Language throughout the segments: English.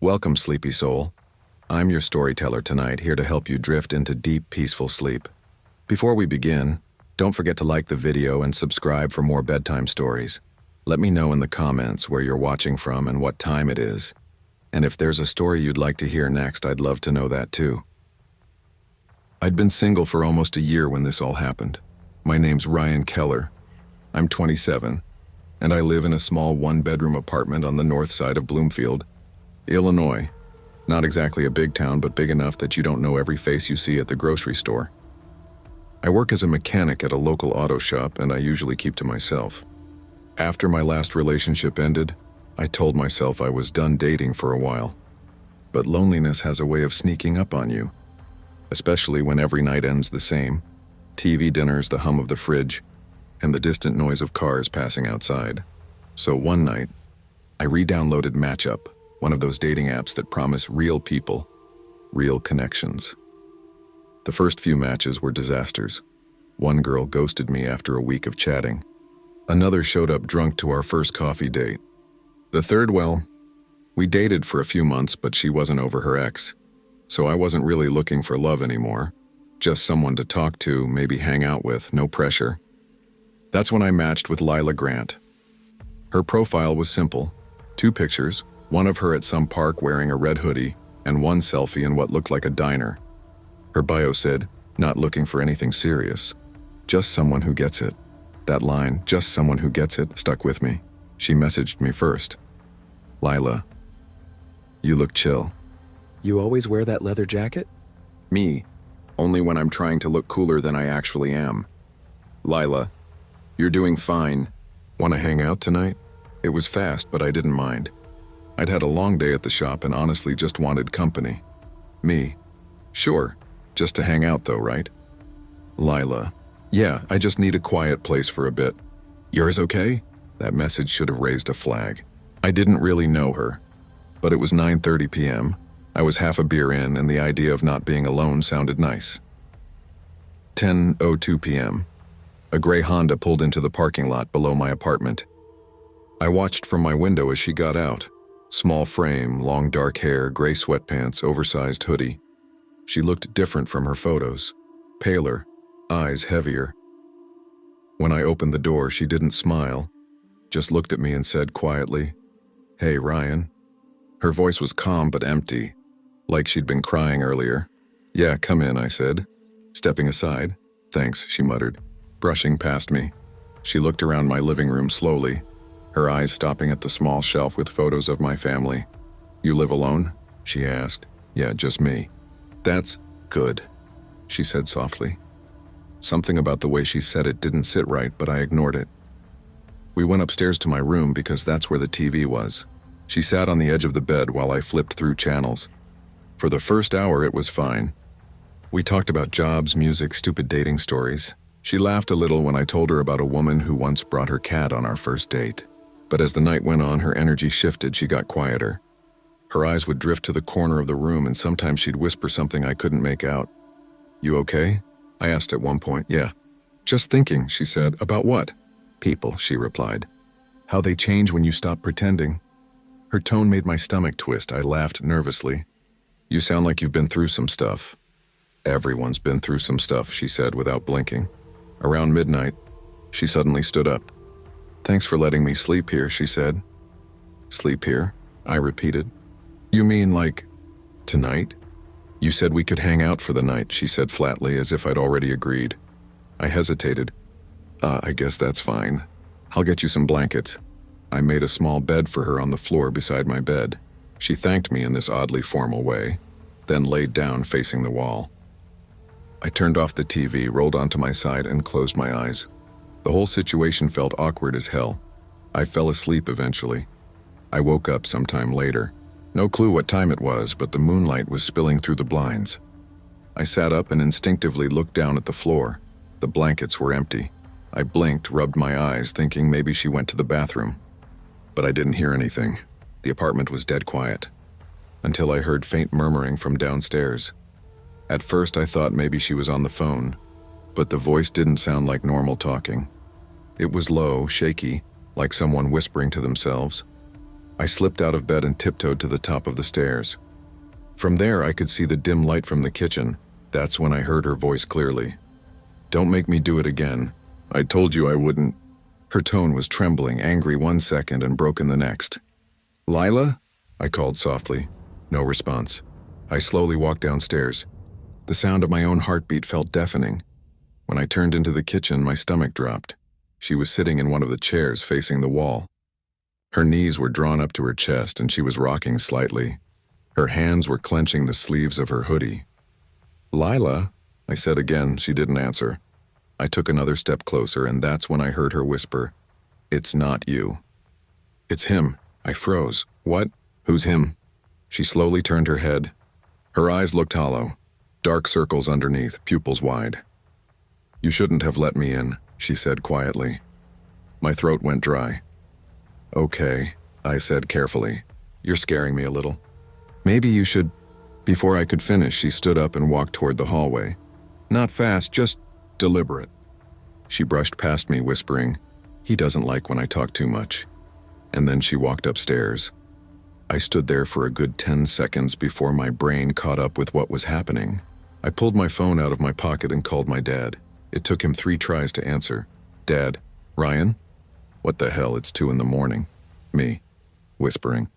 Welcome, sleepy soul. I'm your storyteller tonight, here to help you drift into deep, peaceful sleep. Before we begin, don't forget to like the video and subscribe for more bedtime stories. Let me know in the comments where you're watching from and what time it is. And if there's a story you'd like to hear next, I'd love to know that too. I'd been single for almost a year when this all happened. My name's Ryan Keller. I'm 27, and I live in a small one-bedroom apartment on the north side of Bloomfield, Illinois. Not exactly a big town, but big enough that you don't know every face you see at the grocery store. I work as a mechanic at a local auto shop, and I usually keep to myself. After my last relationship ended, I told myself I was done dating for a while. But loneliness has a way of sneaking up on you, especially when every night ends the same. TV dinners, the hum of the fridge, and the distant noise of cars passing outside. So one night, I re-downloaded Matchup, one of those dating apps that promise real people, real connections. The first few matches were disasters. One girl ghosted me after a week of chatting. Another showed up drunk to our first coffee date. The third, well, we dated for a few months, but she wasn't over her ex. So I wasn't really looking for love anymore. Just someone to talk to, maybe hang out with, no pressure. That's when I matched with Lila Grant. Her profile was simple. 2 pictures, one of her at some park wearing a red hoodie, and one selfie in what looked like a diner. Her bio said, "Not looking for anything serious. Just someone who gets it." That line, "just someone who gets it," stuck with me. She messaged me first. "Lila, you look chill." You always wear that leather jacket? Me, only when I'm trying to look cooler than I actually am. "Lila, you're doing fine. Want to hang out tonight?" It was fast, but I didn't mind. I'd had a long day at the shop and honestly just wanted company. Me, "Sure, just to hang out though, right?" Lila, "Yeah, I just need a quiet place for a bit." "Yours okay?" That message should have raised a flag. I didn't really know her, but it was 9:30 p.m. I was half a beer in, and the idea of not being alone sounded nice. 10:02 p.m. A gray Honda pulled into the parking lot below my apartment. I watched from my window as she got out. Small frame, long dark hair, gray sweatpants, oversized hoodie. She looked different from her photos. Paler, eyes heavier. When I opened the door, she didn't smile, just looked at me and said quietly, "Hey, Ryan." Her voice was calm but empty, like she'd been crying earlier. "Yeah, come in," I said, stepping aside. "Thanks," she muttered, brushing past me. She looked around my living room slowly, her eyes stopping at the small shelf with photos of my family. "You live alone?" she asked. "Yeah, just me." "That's good," she said softly. Something about the way she said it didn't sit right, but I ignored it. We went upstairs to my room because that's where the TV was. She sat on the edge of the bed while I flipped through channels. For the first hour, it was fine. We talked about jobs, music, stupid dating stories. She laughed a little when I told her about a woman who once brought her cat on our first date. But as the night went on, her energy shifted, she got quieter. Her eyes would drift to the corner of the room, and sometimes she'd whisper something I couldn't make out. "You okay?" I asked at one point. "Yeah." "Just thinking," she said. "About what?" "People," she replied. "How they change when you stop pretending." Her tone made my stomach twist. I laughed nervously. "You sound like you've been through some stuff." "Everyone's been through some stuff," she said without blinking. Around midnight, she suddenly stood up. "Thanks for letting me sleep here," she said. "Sleep here?" I repeated. "You mean like tonight?" "You said we could hang out for the night," she said flatly, as if I'd already agreed. I hesitated. I guess that's fine. I'll get you some blankets." I made a small bed for her on the floor beside my bed. She thanked me in this oddly formal way, then laid down facing the wall. I turned off the TV, rolled onto my side, and closed my eyes. The whole situation felt awkward as hell. I fell asleep eventually. I woke up sometime later. No clue what time it was, but the moonlight was spilling through the blinds. I sat up and instinctively looked down at the floor. The blankets were empty. I blinked, rubbed my eyes, thinking maybe she went to the bathroom. But I didn't hear anything. The apartment was dead quiet, until I heard faint murmuring from downstairs. At first I thought maybe she was on the phone, but the voice didn't sound like normal talking. It was low, shaky, like someone whispering to themselves. I slipped out of bed and tiptoed to the top of the stairs. From there, I could see the dim light from the kitchen. That's when I heard her voice clearly. "Don't make me do it again. I told you I wouldn't." Her tone was trembling, angry one second and broken the next. "Lila?" I called softly. No response. I slowly walked downstairs. The sound of my own heartbeat felt deafening. When I turned into the kitchen, my stomach dropped. She was sitting in one of the chairs facing the wall. Her knees were drawn up to her chest and she was rocking slightly. Her hands were clenching the sleeves of her hoodie. "Lila?" I said again. She didn't answer. I took another step closer and that's when I heard her whisper, "It's not you." "It's him." I froze. "What? Who's him?" She slowly turned her head. Her eyes looked hollow, dark circles underneath, pupils wide. "You shouldn't have let me in," she said quietly. My throat went dry. "Okay," I said carefully. "You're scaring me a little. Maybe you should—" Before I could finish, she stood up and walked toward the hallway. Not fast, just deliberate. She brushed past me, whispering, "He doesn't like when I talk too much." And then she walked upstairs. I stood there for a good 10 seconds before my brain caught up with what was happening. I pulled my phone out of my pocket and called my dad. It took him 3 tries to answer. "Dad, Ryan?" "What the hell, it's 2 in the morning. Me, whispering.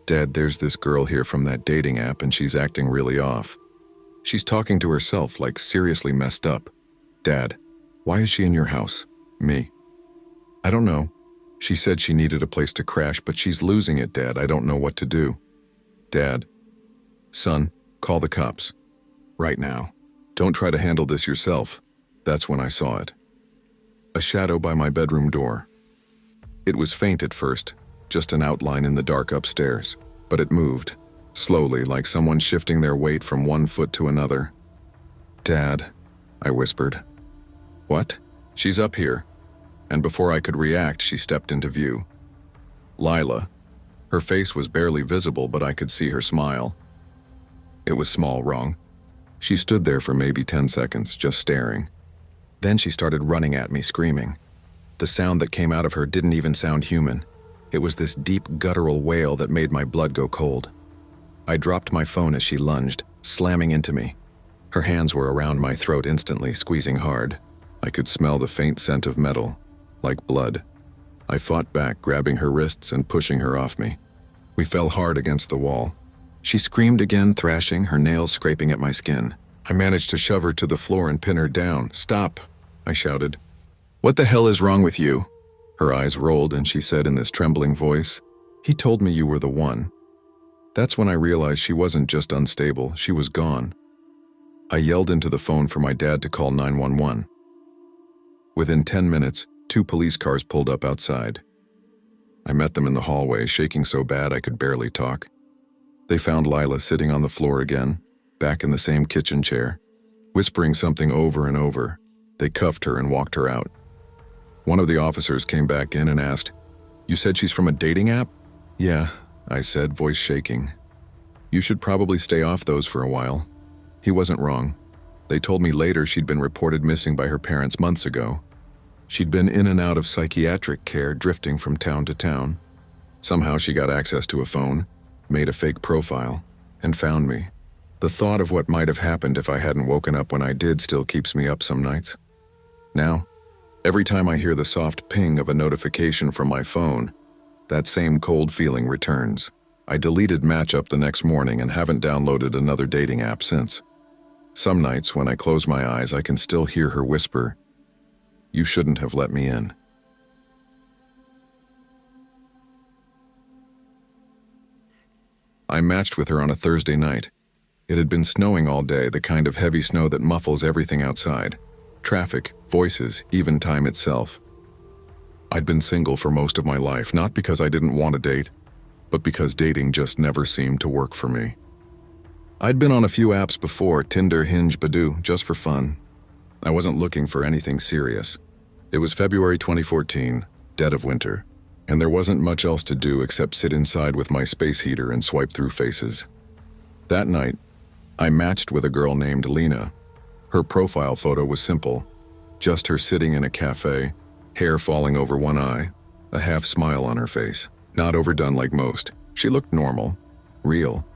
"Dad, there's this girl here from that dating app and she's acting really off. She's talking to herself, like seriously messed up." "Dad, why is she in your house?" Me. "I don't know. She said she needed a place to crash, but she's losing it, Dad. I don't know what to do." "Dad." "Son, call the cops. Right now. Don't try to handle this yourself." That's when I saw it. A shadow by my bedroom door. It was faint at first, just an outline in the dark upstairs, but it moved, slowly, like someone shifting their weight from one foot to another. "Dad," I whispered. "What?" "She's up here." And before I could react, she stepped into view. Lila. Her face was barely visible, but I could see her smile. It was small, wrong. She stood there for maybe 10 seconds, just staring. Then she started running at me, screaming. The sound that came out of her didn't even sound human. It was this deep, guttural wail that made my blood go cold. I dropped my phone as she lunged, slamming into me. Her hands were around my throat instantly, squeezing hard. I could smell the faint scent of metal, like blood. I fought back, grabbing her wrists and pushing her off me. We fell hard against the wall. She screamed again, thrashing, her nails scraping at my skin. I managed to shove her to the floor and pin her down. "Stop," I shouted. "What the hell is wrong with you?" Her eyes rolled and she said in this trembling voice, "He told me you were the one." That's when I realized she wasn't just unstable, she was gone. I yelled into the phone for my dad to call 911. Within 10 minutes, 2 police cars pulled up outside. I met them in the hallway, shaking so bad I could barely talk. They found Lila sitting on the floor again, back in the same kitchen chair, whispering something over and over. They cuffed her and walked her out. One of the officers came back in and asked, "You said she's from a dating app?" "Yeah," I said, voice shaking. "You should probably stay off those for a while." He wasn't wrong. They told me later she'd been reported missing by her parents months ago. She'd been in and out of psychiatric care, drifting from town to town. Somehow she got access to a phone, made a fake profile, and found me. The thought of what might have happened if I hadn't woken up when I did still keeps me up some nights. Now, every time I hear the soft ping of a notification from my phone, that same cold feeling returns. I deleted Matchup the next morning and haven't downloaded another dating app since. Some nights, when I close my eyes, I can still hear her whisper, "You shouldn't have let me in." I matched with her on a Thursday night. It had been snowing all day, the kind of heavy snow that muffles everything outside. Traffic, voices, even time itself. I'd been single for most of my life, not because I didn't want to date, but because dating just never seemed to work for me. I'd been on a few apps before, Tinder, Hinge, Badoo, just for fun. I wasn't looking for anything serious. It was February 2014, dead of winter, and there wasn't much else to do except sit inside with my space heater and swipe through faces. That night, I matched with a girl named Lena. Her profile photo was simple, just her sitting in a cafe, hair falling over one eye, a half smile on her face. Not overdone like most. She looked normal. Real.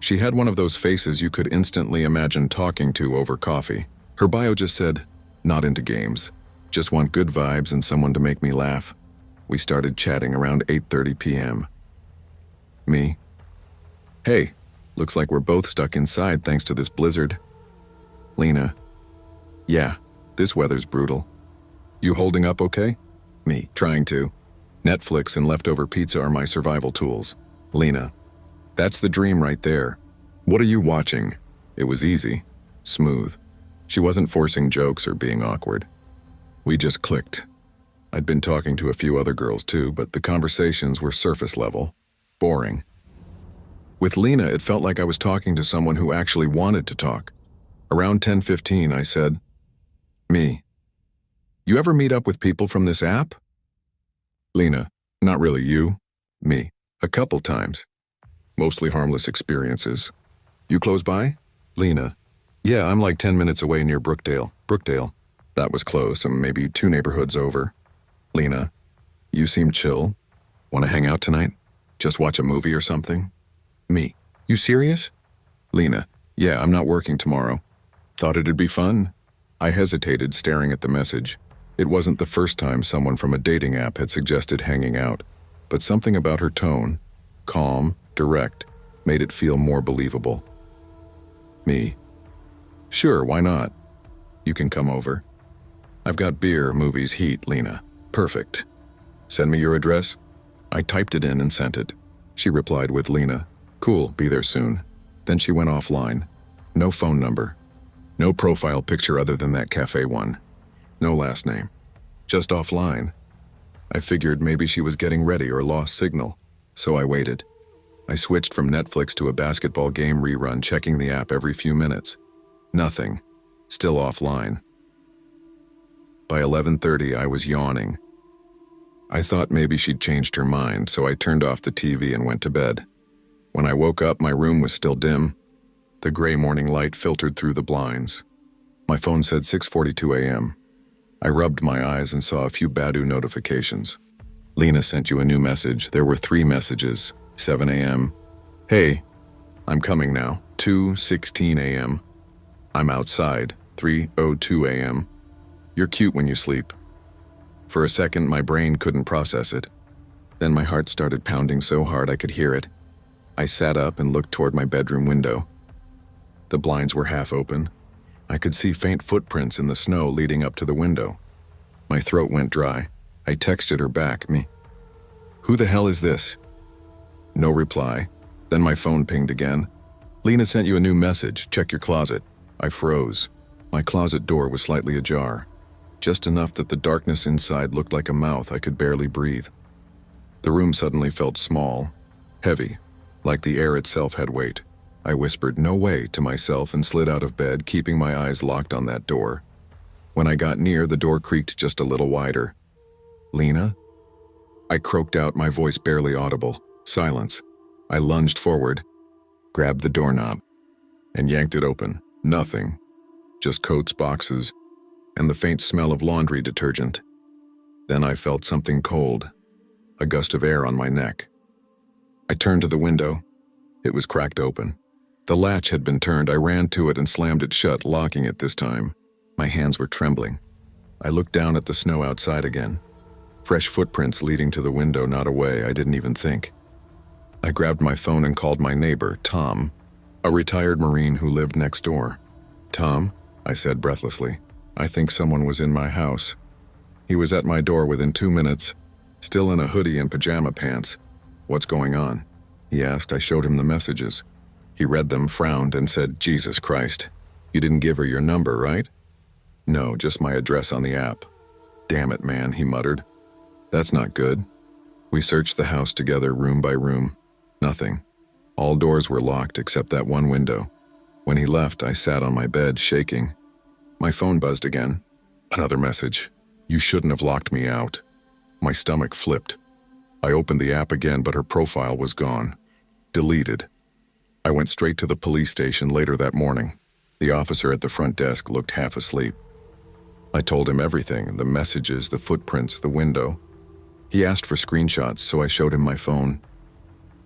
She had one of those faces you could instantly imagine talking to over coffee. Her bio just said, "Not into games. Just want good vibes and someone to make me laugh." We started chatting around 8:30 p.m. Me. "Hey, looks like we're both stuck inside thanks to this blizzard." Lena. "Yeah, this weather's brutal. You holding up okay?" Me. "Trying to. Netflix and leftover pizza are my survival tools." Lena. "That's the dream right there. What are you watching?" It was easy. Smooth. She wasn't forcing jokes or being awkward. We just clicked. I'd been talking to a few other girls too, but the conversations were surface level. Boring. With Lena, it felt like I was talking to someone who actually wanted to talk. Around 10:15, I said, "Me. You ever meet up with people from this app?" Lena. "Not really you." Me. "A couple times. Mostly harmless experiences. You close by?" Lena. "Yeah, I'm like 10 minutes away near Brookdale." Brookdale. That was close, and maybe 2 neighborhoods over. Lena. "You seem chill. Want to hang out tonight? Just watch a movie or something?" Me. "You serious?" Lena. "Yeah, I'm not working tomorrow. Thought it'd be fun." I hesitated, staring at the message. It wasn't the first time someone from a dating app had suggested hanging out, but something about her tone, calm, direct, made it feel more believable. Me. "Sure, why not? You can come over. I've got beer, movies, heat." Lena. "Perfect. Send me your address." I typed it in and sent it. She replied with Lena. "Cool, be there soon." Then she went offline. No phone number. No profile picture other than that cafe one. No last name. Just offline. I figured maybe she was getting ready or lost signal, so I waited. I switched from Netflix to a basketball game rerun, checking the app every few minutes. Nothing. Still offline. By 11:30, I was yawning. I thought maybe she'd changed her mind, so I turned off the TV and went to bed. When I woke up, my room was still dim. The gray morning light filtered through the blinds. My phone said 6:42 a.m. I rubbed my eyes and saw a few Badu notifications. "Lena sent you a new message." There were 3 messages. 7 a.m. "Hey, I'm coming now." 2:16 a.m. "I'm outside." 3:02 a.m. "You're cute when you sleep." For a second, my brain couldn't process it. Then my heart started pounding so hard I could hear it. I sat up and looked toward my bedroom window. The blinds were half open. I could see faint footprints in the snow leading up to the window. My throat went dry. I texted her back, "Me. Who the hell is this?" No reply. Then my phone pinged again. "Lena sent you a new message. Check your closet." I froze. My closet door was slightly ajar. Just enough that the darkness inside looked like a mouth I could barely breathe. The room suddenly felt small, heavy, like the air itself had weight. I whispered, "No way," to myself and slid out of bed, keeping my eyes locked on that door. When I got near, the door creaked just a little wider. "Lena?" I croaked out, my voice barely audible. Silence. I lunged forward, grabbed the doorknob, and yanked it open. Nothing. Just coats, boxes, and the faint smell of laundry detergent. Then I felt something cold, a gust of air on my neck. I turned to the window. It was cracked open. The latch had been turned. I ran to it and slammed it shut, locking it this time. My hands were trembling. I looked down at the snow outside again. Fresh footprints leading to the window, not away. I didn't even think. I grabbed my phone and called my neighbor, Tom, a retired Marine who lived next door. "Tom," I said breathlessly, "I think someone was in my house." He was at my door within 2 minutes, still in a hoodie and pajama pants. "What's going on?" he asked. I showed him the messages. He read them, frowned, and said, "Jesus Christ. You didn't give her your number, right?" "No, just my address on the app." "Damn it, man," he muttered. "That's not good." We searched the house together, room by room. Nothing. All doors were locked except that one window. When he left, I sat on my bed, shaking. My phone buzzed again. Another message. "You shouldn't have locked me out." My stomach flipped. I opened the app again, but her profile was gone. Deleted. I went straight to the police station later that morning. The officer at the front desk looked half asleep. I told him everything, the messages, the footprints, the window. He asked for screenshots, so I showed him my phone.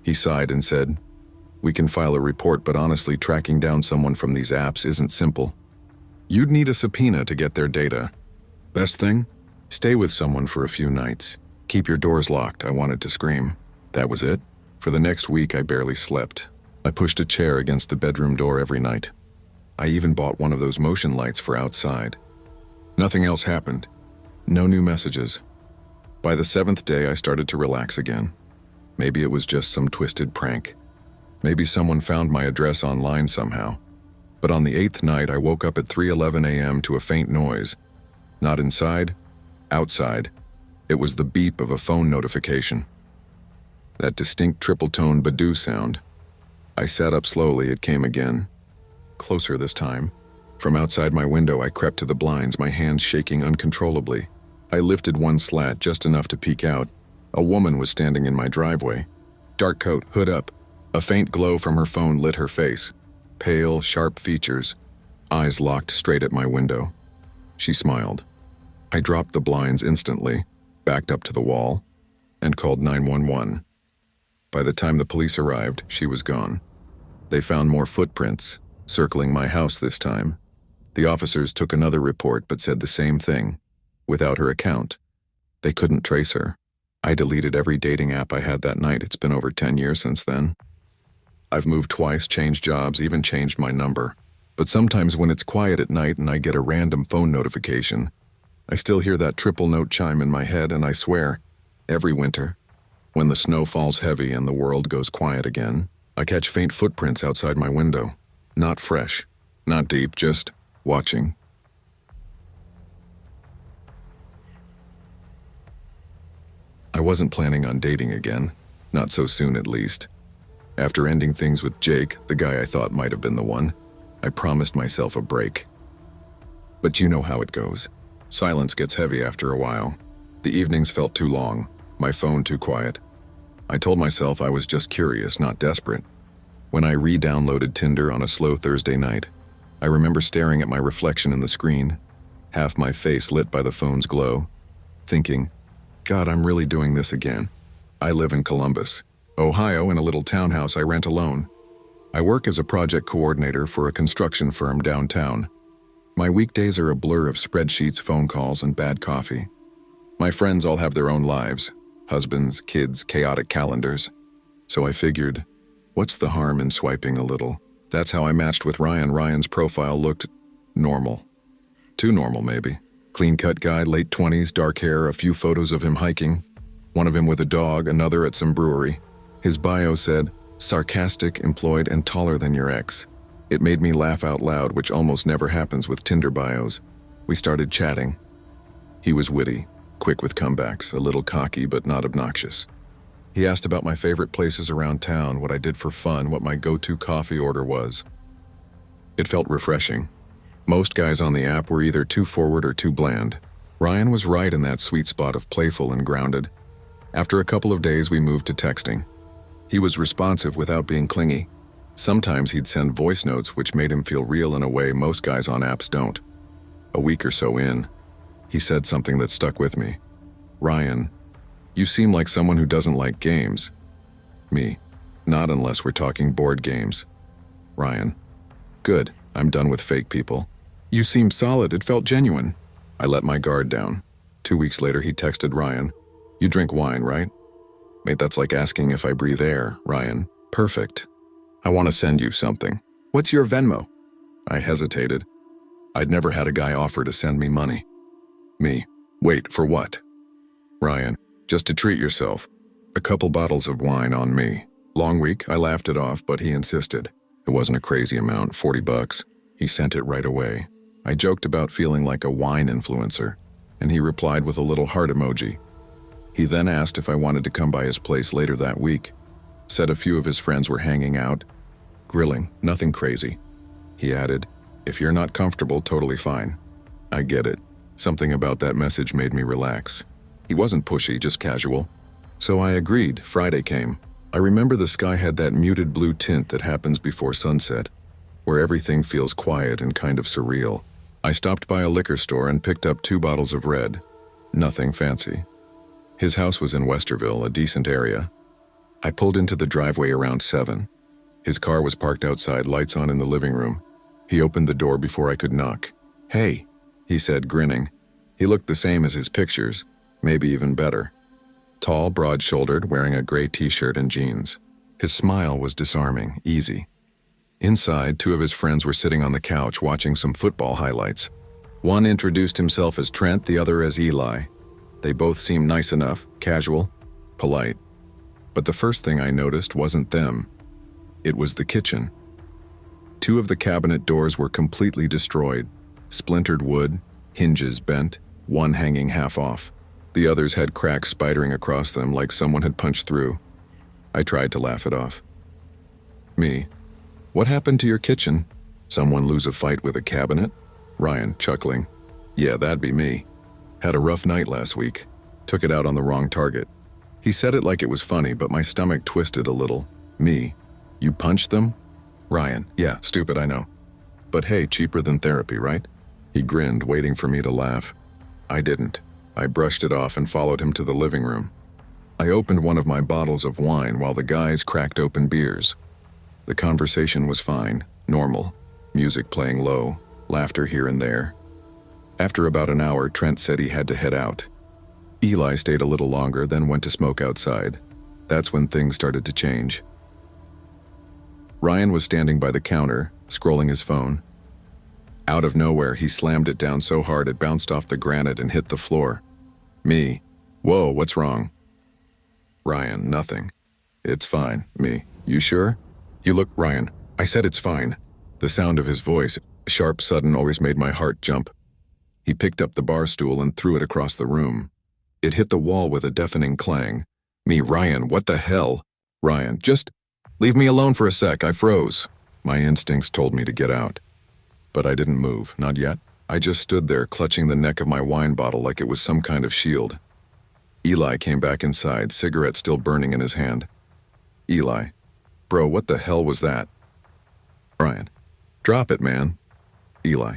He sighed and said, "We can file a report, but honestly, tracking down someone from these apps isn't simple. You'd need a subpoena to get their data. Best thing? Stay with someone for a few nights. Keep your doors locked." I wanted to scream. That was it. For the next week, I barely slept. I pushed a chair against the bedroom door every night. I even bought one of those motion lights for outside. Nothing else happened. No new messages. By the 7th day, I started to relax again. Maybe it was just some twisted prank. Maybe someone found my address online somehow. But on the 8th night, I woke up at 3:11 a.m. to a faint noise. Not inside, outside. It was the beep of a phone notification. That distinct triple-tone Badoo sound. I sat up slowly. It came again. Closer this time. From outside my window, I crept to the blinds, my hands shaking uncontrollably. I lifted one slat just enough to peek out. A woman was standing in my driveway. Dark coat, hood up. A faint glow from her phone lit her face. Pale, sharp features. Eyes locked straight at my window. She smiled. I dropped the blinds instantly, backed up to the wall, and called 911. By the time the police arrived, she was gone. They found more footprints, circling my house this time. The officers took another report but said the same thing. Without her account, they couldn't trace her. I deleted every dating app I had that night. It's been over 10 years since then. I've moved twice, changed jobs, even changed my number. But sometimes when it's quiet at night and I get a random phone notification, I still hear that triple note chime in my head, and I swear, every winter, when the snow falls heavy and the world goes quiet again, I catch faint footprints outside my window. Not fresh, not deep, just watching. I wasn't planning on dating again, not so soon at least. After ending things with Jake, the guy I thought might have been the one, I promised myself a break. But you know how it goes. Silence gets heavy after a while. The evenings felt too long, my phone too quiet. I told myself I was just curious, not desperate. When I re-downloaded Tinder on a slow Thursday night, I remember staring at my reflection in the screen, half my face lit by the phone's glow, thinking, God, I'm really doing this again. I live in Columbus, Ohio, in a little townhouse I rent alone. I work as a project coordinator for a construction firm downtown. My weekdays are a blur of spreadsheets, phone calls, and bad coffee. My friends all have their own lives, husbands, kids, chaotic calendars. So I figured, what's the harm in swiping a little? That's how I matched with Ryan. Ryan's profile looked normal. Too normal, maybe. Clean-cut guy, late 20s, dark hair, a few photos of him hiking. One of him with a dog, another at some brewery. His bio said, sarcastic, employed, and taller than your ex. It made me laugh out loud, which almost never happens with Tinder bios. We started chatting. He was witty, quick with comebacks, a little cocky but not obnoxious. He asked about my favorite places around town, what I did for fun, what my go-to coffee order was. It felt refreshing. Most guys on the app were either too forward or too bland. Ryan was right in that sweet spot of playful and grounded. After a couple of days, we moved to texting. He was responsive without being clingy. Sometimes he'd send voice notes which made him feel real in a way most guys on apps don't. A week or so in, he said something that stuck with me. Ryan, you seem like someone who doesn't like games. Me, not unless we're talking board games. Ryan, good, I'm done with fake people. You seem solid, it felt genuine. I let my guard down. 2 weeks later, he texted Ryan, you drink wine, right? Mate, that's like asking if I breathe air, Ryan. Perfect. I want to send you something. What's your Venmo? I hesitated. I'd never had a guy offer to send me money. Me, wait, for what? Ryan, just to treat yourself. A couple bottles of wine on me. Long week, I laughed it off, but he insisted. It wasn't a crazy amount, $40. He sent it right away. I joked about feeling like a wine influencer, and he replied with a little heart emoji. He then asked if I wanted to come by his place later that week. Said a few of his friends were hanging out. Grilling, nothing crazy. He added, if you're not comfortable, totally fine. I get it. Something about that message made me relax. He wasn't pushy, just casual. So I agreed. Friday came. I remember the sky had that muted blue tint that happens before sunset, where everything feels quiet and kind of surreal. I stopped by a liquor store and picked up 2 bottles of red. Nothing fancy. His house was in Westerville, a decent area. I pulled into the driveway around 7. His car was parked outside, lights on in the living room. He opened the door before I could knock. "Hey," he said, grinning. He looked the same as his pictures, maybe even better. Tall, broad-shouldered, wearing a gray t-shirt and jeans. His smile was disarming, easy. Inside, 2 of his friends were sitting on the couch watching some football highlights. One introduced himself as Trent, the other as Eli. They both seemed nice enough, casual, polite. But the first thing I noticed wasn't them. It was the kitchen. 2 of the cabinet doors were completely destroyed. Splintered wood, hinges bent, one hanging half off. The others had cracks spidering across them like someone had punched through. I tried to laugh it off. Me. "What happened to your kitchen? Someone lose a fight with a cabinet?" Ryan, chuckling. "Yeah, that'd be me. Had a rough night last week. Took it out on the wrong target." He said it like it was funny, but my stomach twisted a little. Me. "You punched them?" Ryan. "Yeah, stupid, I know. But hey, cheaper than therapy, right?" He grinned, waiting for me to laugh. I didn't. I brushed it off and followed him to the living room. I opened one of my bottles of wine while the guys cracked open beers. The conversation was fine, normal, music playing low, laughter here and there. After about an hour, Trent said he had to head out. Eli stayed a little longer, then went to smoke outside. That's when things started to change. Ryan was standing by the counter, scrolling his phone. Out of nowhere, he slammed it down so hard it bounced off the granite and hit the floor. Me. "Whoa, what's wrong?" Ryan. "Nothing. It's fine." Me. "You sure?" "You look..." Ryan. "I said it's fine." The sound of his voice, sharp, sudden, always made my heart jump. He picked up the bar stool and threw it across the room. It hit the wall with a deafening clang. Me. "Ryan, what the hell?" Ryan. "Just leave me alone for a sec, I froze." My instincts told me to get out. But I didn't move, not yet. I just stood there, clutching the neck of my wine bottle like it was some kind of shield. Eli came back inside, cigarette still burning in his hand. Eli. "Bro, what the hell was that?" Ryan. "Drop it, man." Eli.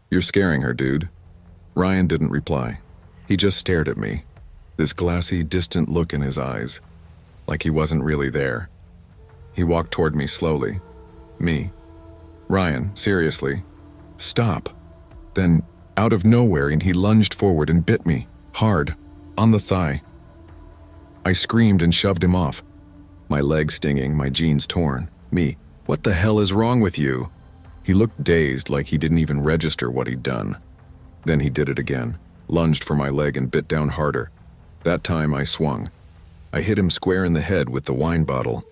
"You're scaring her, dude." Ryan didn't reply. He just stared at me, this glassy, distant look in his eyes, like he wasn't really there. He walked toward me slowly. Me. "Ryan, seriously, stop." Then, out of nowhere, he lunged forward and bit me, hard, on the thigh. I screamed and shoved him off, my leg stinging, my jeans torn. Me. "What the hell is wrong with you?" He looked dazed, like he didn't even register what he'd done. Then he did it again, lunged for my leg and bit down harder. That time I swung. I hit him square in the head with the wine bottle.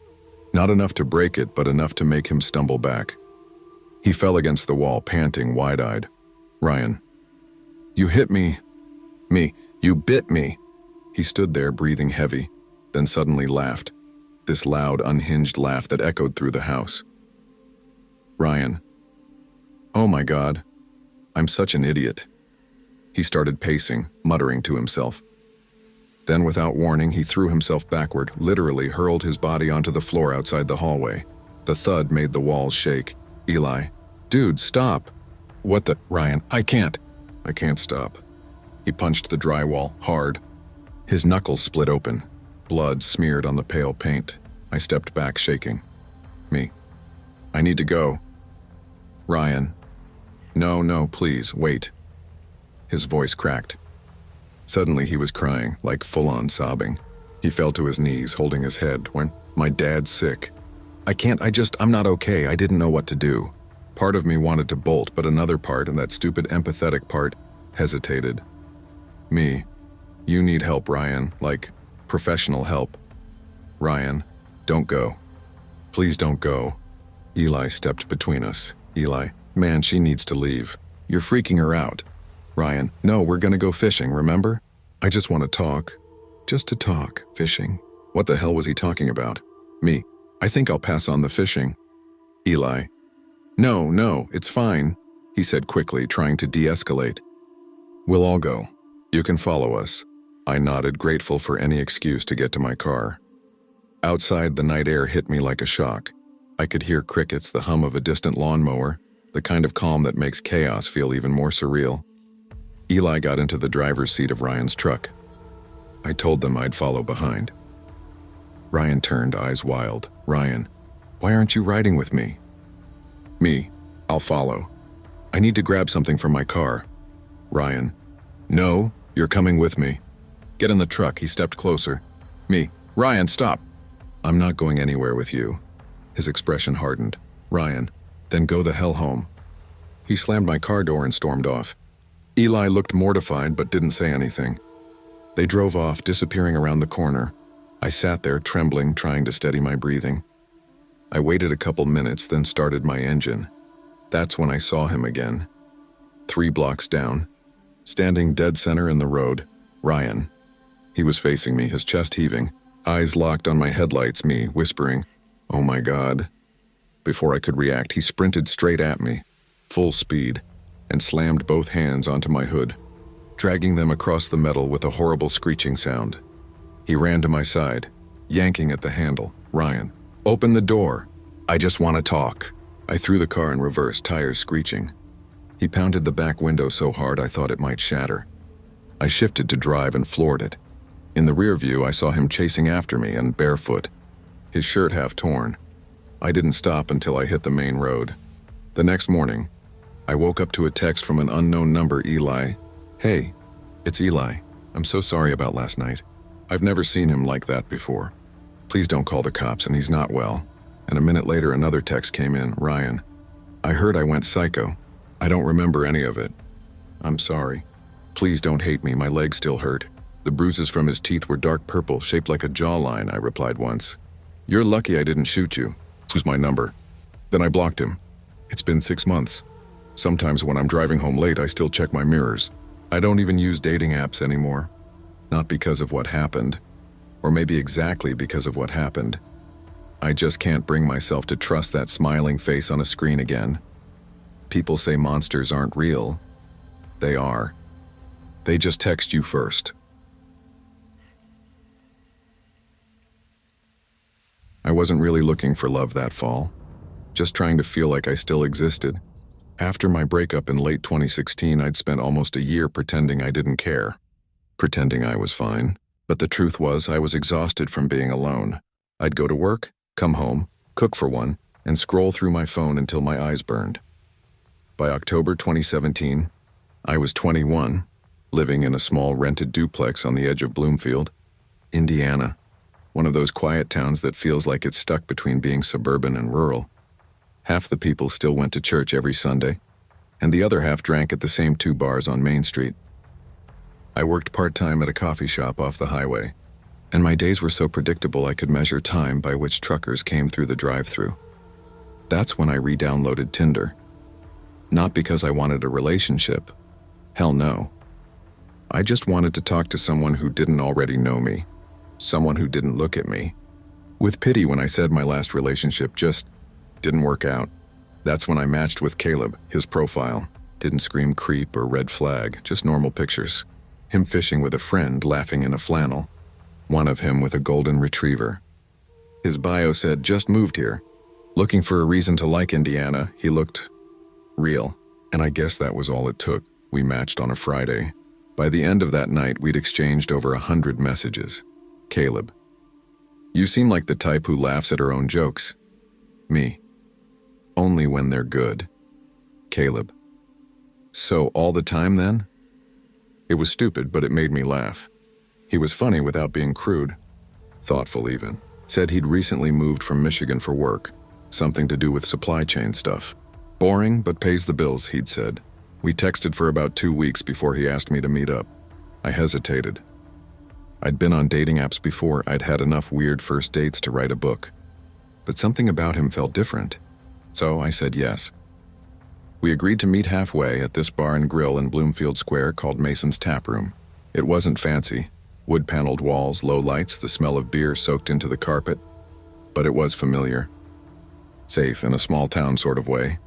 Not enough to break it, but enough to make him stumble back. He fell against the wall, panting, wide-eyed. Ryan. "You hit me." Me. "You bit me." He stood there, breathing heavy, then suddenly laughed. This loud, unhinged laugh that echoed through the house. Ryan. "Oh my God. I'm such an idiot." He started pacing, muttering to himself. Then, without warning, he threw himself backward, literally hurled his body onto the floor outside the hallway. The thud made the walls shake. Eli. "Dude, stop." "What the..." Ryan. "I can't." "I can't stop." He punched the drywall, hard. His knuckles split open. Blood smeared on the pale paint. I stepped back, shaking. Me. "I need to go." Ryan. No, please, wait." His voice cracked. Suddenly he was crying, like full-on sobbing. He fell to his knees, holding his head. When "My dad's sick. I'm not okay. I didn't know what to do." Part of me wanted to bolt, but another part, and that stupid empathetic part, hesitated. Me. "You need help, Ryan, like professional help." Ryan. "Don't go. Please don't go." Eli stepped between us. Eli. "Man, she needs to leave. You're freaking her out." Ryan. "No, we're gonna go fishing, remember? I just want to talk." Just to talk, fishing. What the hell was he talking about? Me. "I think I'll pass on the fishing." Eli. No, it's fine," he said quickly, trying to de-escalate. "We'll all go. You can follow us." I nodded, grateful for any excuse to get to my car. Outside, the night air hit me like a shock. I could hear crickets, the hum of a distant lawnmower, the kind of calm that makes chaos feel even more surreal. Eli got into the driver's seat of Ryan's truck. I told them I'd follow behind. Ryan turned, eyes wild. Ryan, why aren't you riding with me? Me, I'll follow. I need to grab something from my car. Ryan, no, you're coming with me. Get in the truck. He stepped closer. Me, Ryan, stop. I'm not going anywhere with you. His expression hardened. Ryan, then go the hell home. He slammed my car door and stormed off. Eli looked mortified but didn't say anything. They drove off, disappearing around the corner. I sat there, trembling, trying to steady my breathing. I waited a couple minutes, then started my engine. That's when I saw him again. 3 blocks down, standing dead center in the road. Ryan. He was facing me, his chest heaving, eyes locked on my headlights, me whispering, "Oh my God." Before I could react, he sprinted straight at me, full speed, and slammed both hands onto my hood, dragging them across the metal with a horrible screeching sound. He ran to my side, yanking at the handle. Ryan, open the door. I just want to talk. I threw the car in reverse, tires screeching. He pounded the back window so hard I thought it might shatter. I shifted to drive and floored it. In the rear view, I saw him chasing after me and barefoot, his shirt half torn. I didn't stop until I hit the main road. The next morning, I woke up to a text from an unknown number. Eli. Hey, it's Eli. I'm so sorry about last night. I've never seen him like that before. Please don't call the cops, and he's not well. And a minute later, another text came in. Ryan, I heard I went psycho. I don't remember any of it. I'm sorry. Please don't hate me, my legs still hurt. The bruises from his teeth were dark purple, shaped like a jawline, I replied once. You're lucky I didn't shoot you. This was my number. Then I blocked him. It's been 6 months. Sometimes when I'm driving home late, I still check my mirrors. I don't even use dating apps anymore. Not because of what happened, or maybe exactly because of what happened. I just can't bring myself to trust that smiling face on a screen again. People say monsters aren't real. They are. They just text you first. I wasn't really looking for love that fall, just trying to feel like I still existed. After my breakup in late 2016, I'd spent almost a year pretending I didn't care, pretending I was fine. But the truth was, I was exhausted from being alone. I'd go to work, come home, cook for one, and scroll through my phone until my eyes burned. By October 2017, I was 21, living in a small rented duplex on the edge of Bloomfield, Indiana. One of those quiet towns that feels like it's stuck between being suburban and rural. Half the people still went to church every Sunday, and the other half drank at the same 2 bars on Main Street. I worked part-time at a coffee shop off the highway, and my days were so predictable I could measure time by which truckers came through the drive-thru. That's when I re-downloaded Tinder. Not because I wanted a relationship. Hell no. I just wanted to talk to someone who didn't already know me. Someone who didn't look at me with pity when I said my last relationship just didn't work out. That's when I matched with Caleb. His profile didn't scream creep or red flag, just normal pictures. Him fishing with a friend, laughing in a flannel. One of him with a golden retriever. His bio said, just moved here. Looking for a reason to like Indiana. He looked real. And I guess that was all it took. We matched on a Friday. By the end of that night, we'd exchanged over 100 messages. Caleb. You seem like the type who laughs at her own jokes. Me. Only when they're good. Caleb. So all the time then? It was stupid, but it made me laugh. He was funny without being crude. Thoughtful even. Said he'd recently moved from Michigan for work. Something to do with supply chain stuff. Boring, but pays the bills, he'd said. We texted for about 2 weeks before he asked me to meet up. I hesitated. I'd been on dating apps before. I'd had enough weird first dates to write a book. But something about him felt different. So I said yes. We agreed to meet halfway at this bar and grill in Bloomfield Square called Mason's Tap Room. It wasn't fancy. Wood-paneled walls, low lights, the smell of beer soaked into the carpet. But it was familiar. Safe in a small town sort of way.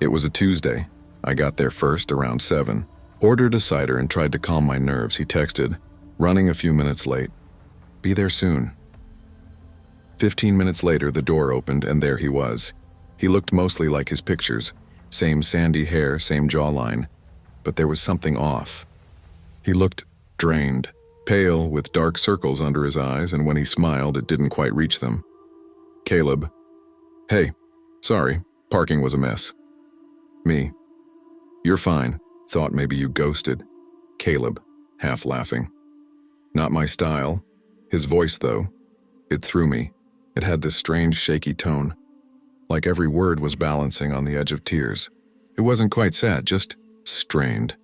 It was a Tuesday. I got there first around 7. Ordered a cider and tried to calm my nerves. He texted, running a few minutes late. Be there soon. 15 minutes later, the door opened and there he was. He looked mostly like his pictures. Same sandy hair, same jawline. But there was something off. He looked drained. pale with dark circles under his eyes, and when he smiled, it didn't quite reach them. Caleb. Hey, sorry, parking was a mess. Me. You're fine, thought maybe you ghosted. Caleb, half laughing. Not my style. His voice, though, it threw me. It had this strange, shaky tone, like every word was balancing on the edge of tears. It wasn't quite sad, just strained.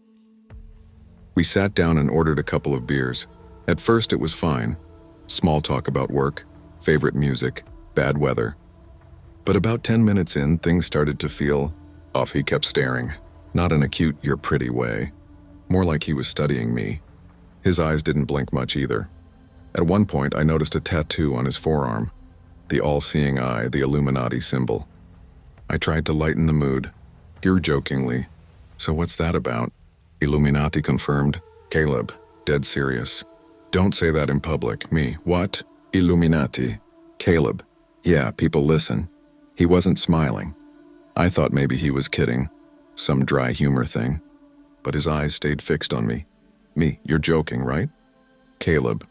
We sat down and ordered a couple of beers. At first it was fine. Small talk about work, favorite music, bad weather. But about 10 minutes in, things started to feel off. He kept staring, not in a cute, you're pretty way. More like he was studying me. His eyes didn't blink much either. At one point, I noticed a tattoo on his forearm. The all-seeing eye, the Illuminati symbol. I tried to lighten the mood. Jokingly. So what's that about? Illuminati confirmed. Caleb, dead serious. Don't say that in public. Me, what? Illuminati. Caleb. Yeah, people listen. He wasn't smiling. I thought maybe he was kidding. Some dry humor thing. But his eyes stayed fixed on me. Me, you're joking, right? Caleb.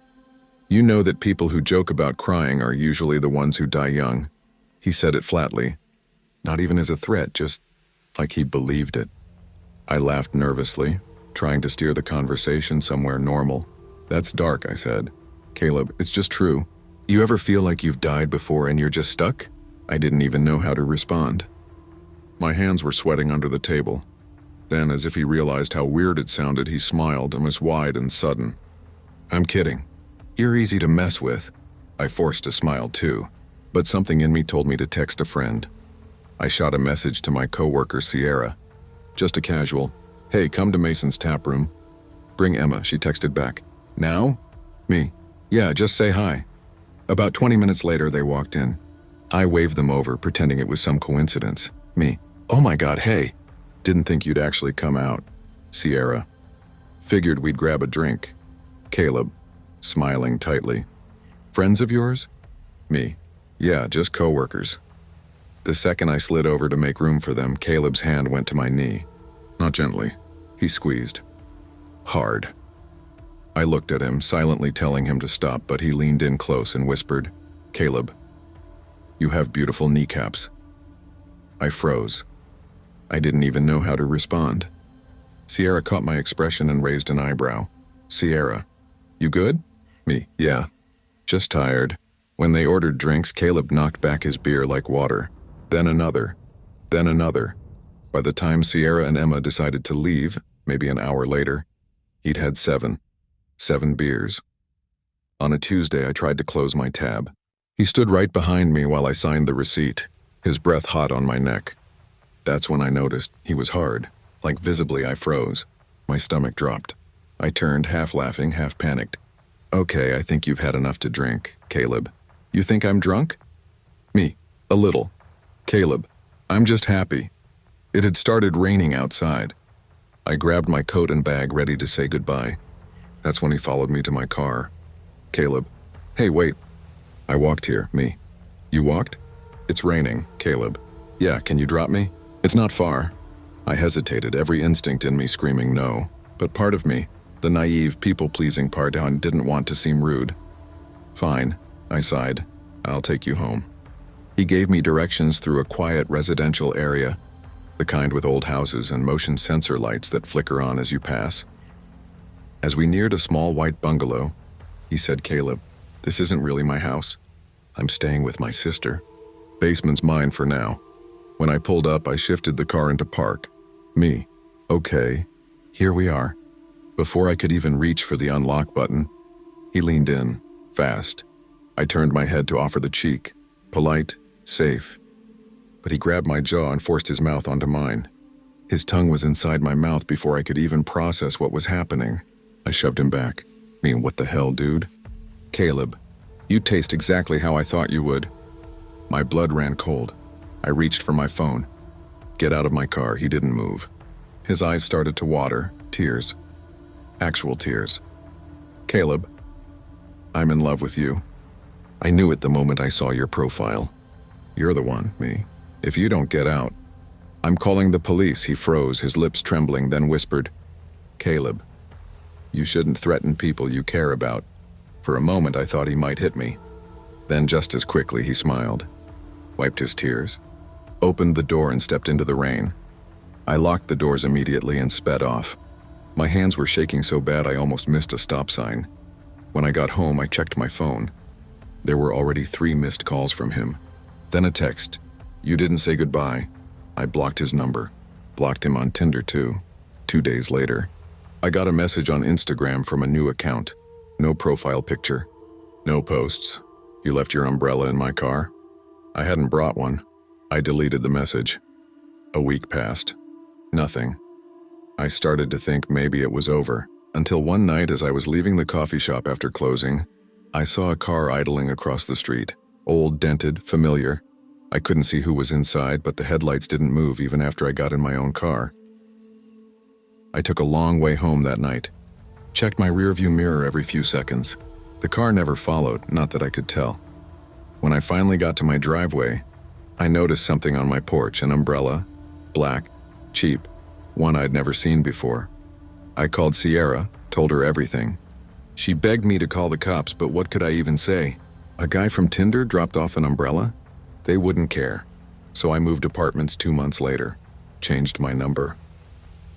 You know that people who joke about crying are usually the ones who die young. He said it flatly. Not even as a threat, just like he believed it. I laughed nervously, trying to steer the conversation somewhere normal. That's dark, I said. Caleb, it's just true. You ever feel like you've died before and you're just stuck? I didn't even know how to respond. My hands were sweating under the table. Then, as if he realized how weird it sounded, he smiled and was wide and sudden. I'm kidding. You're easy to mess with. I forced a smile too, but something in me told me to text a friend. I shot a message to my coworker Sierra. Just a casual, hey, come to Mason's tap room. Bring Emma, she texted back. Now? Me. Yeah, just say hi. About 20 minutes later, they walked in. I waved them over, pretending it was some coincidence. Me. Oh my God, hey. Didn't think you'd actually come out. Sierra. Figured we'd grab a drink. Caleb. Smiling tightly. Friends of yours? Me. Yeah, just coworkers. The second I slid over to make room for them, Caleb's hand went to my knee. Not gently. He squeezed. Hard. I looked at him, silently telling him to stop, but he leaned in close and whispered, Caleb, you have beautiful kneecaps. I froze. I didn't even know how to respond. Sierra caught my expression and raised an eyebrow. Sierra, you good? Me, yeah. Just tired. When they ordered drinks, Caleb knocked back his beer like water. Then another. Then another. By the time Sierra and Emma decided to leave, maybe an hour later, he'd had 7 beers. On a Tuesday, I tried to close my tab. He stood right behind me while I signed the receipt, his breath hot on my neck. That's when I noticed he was hard. Like visibly, I froze. My stomach dropped. I turned, half laughing, half panicked. Okay, I think you've had enough to drink, Caleb. You think I'm drunk? Me, a little. Caleb, I'm just happy. It had started raining outside. I grabbed my coat and bag, ready to say goodbye. That's when he followed me to my car. Caleb, hey, wait. I walked here, me. You walked? It's raining, Caleb. Yeah, can you drop me? It's not far. I hesitated, every instinct in me screaming no, but part of me, the naive, people-pleasing part, didn't want to seem rude. Fine, I sighed. I'll take you home. He gave me directions through a quiet residential area, the kind with old houses and motion sensor lights that flicker on as you pass. As we neared a small white bungalow, he said, Caleb, this isn't really my house. I'm staying with my sister. Basement's mine for now. When I pulled up, I shifted the car into park. Me. Okay, here we are. Before I could even reach for the unlock button, he leaned in, fast. I turned my head to offer the cheek, polite, safe. But he grabbed my jaw and forced his mouth onto mine. His tongue was inside my mouth before I could even process what was happening. I shoved him back. What the hell, dude? Caleb, you taste exactly how I thought you would. My blood ran cold. I reached for my phone. Get out of my car, he didn't move. His eyes started to water, tears. Actual tears. Caleb, I'm in love with you. I knew it the moment I saw your profile. You're the one, me. If you don't get out, I'm calling the police. He froze, his lips trembling, then whispered, Caleb, You shouldn't threaten people you care about. For a moment, I thought he might hit me. Then just as quickly, he smiled, wiped his tears, opened the door and stepped into the rain. I locked the doors immediately and sped off. My hands were shaking so bad I almost missed a stop sign. When I got home, I checked my phone. There were already 3 missed calls from him. Then a text. "You didn't say goodbye." I blocked his number. Blocked him on Tinder too. 2 days later, I got a message on Instagram from a new account. No profile picture. No posts. "You left your umbrella in my car?" I hadn't brought one. I deleted the message. A week passed. Nothing. I started to think maybe it was over, until one night as I was leaving the coffee shop after closing, I saw a car idling across the street. Old, dented, familiar. I couldn't see who was inside, but the headlights didn't move even after I got in my own car. I took a long way home that night. Checked my rearview mirror every few seconds. The car never followed, not that I could tell. When I finally got to my driveway, I noticed something on my porch, an umbrella, black, cheap, one I'd never seen before. I called Sierra, told her everything. She begged me to call the cops, but what could I even say? A guy from Tinder dropped off an umbrella? They wouldn't care. So I moved apartments 2 months later, changed my number,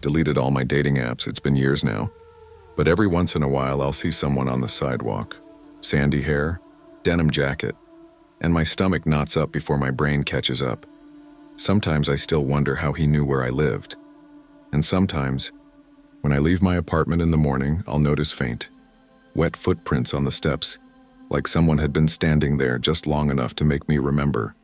deleted all my dating apps. It's been years now. But every once in a while, I'll see someone on the sidewalk. Sandy hair, denim jacket, and my stomach knots up before my brain catches up. Sometimes I still wonder how he knew where I lived. And sometimes, when I leave my apartment in the morning, I'll notice faint, wet footprints on the steps, like someone had been standing there just long enough to make me remember.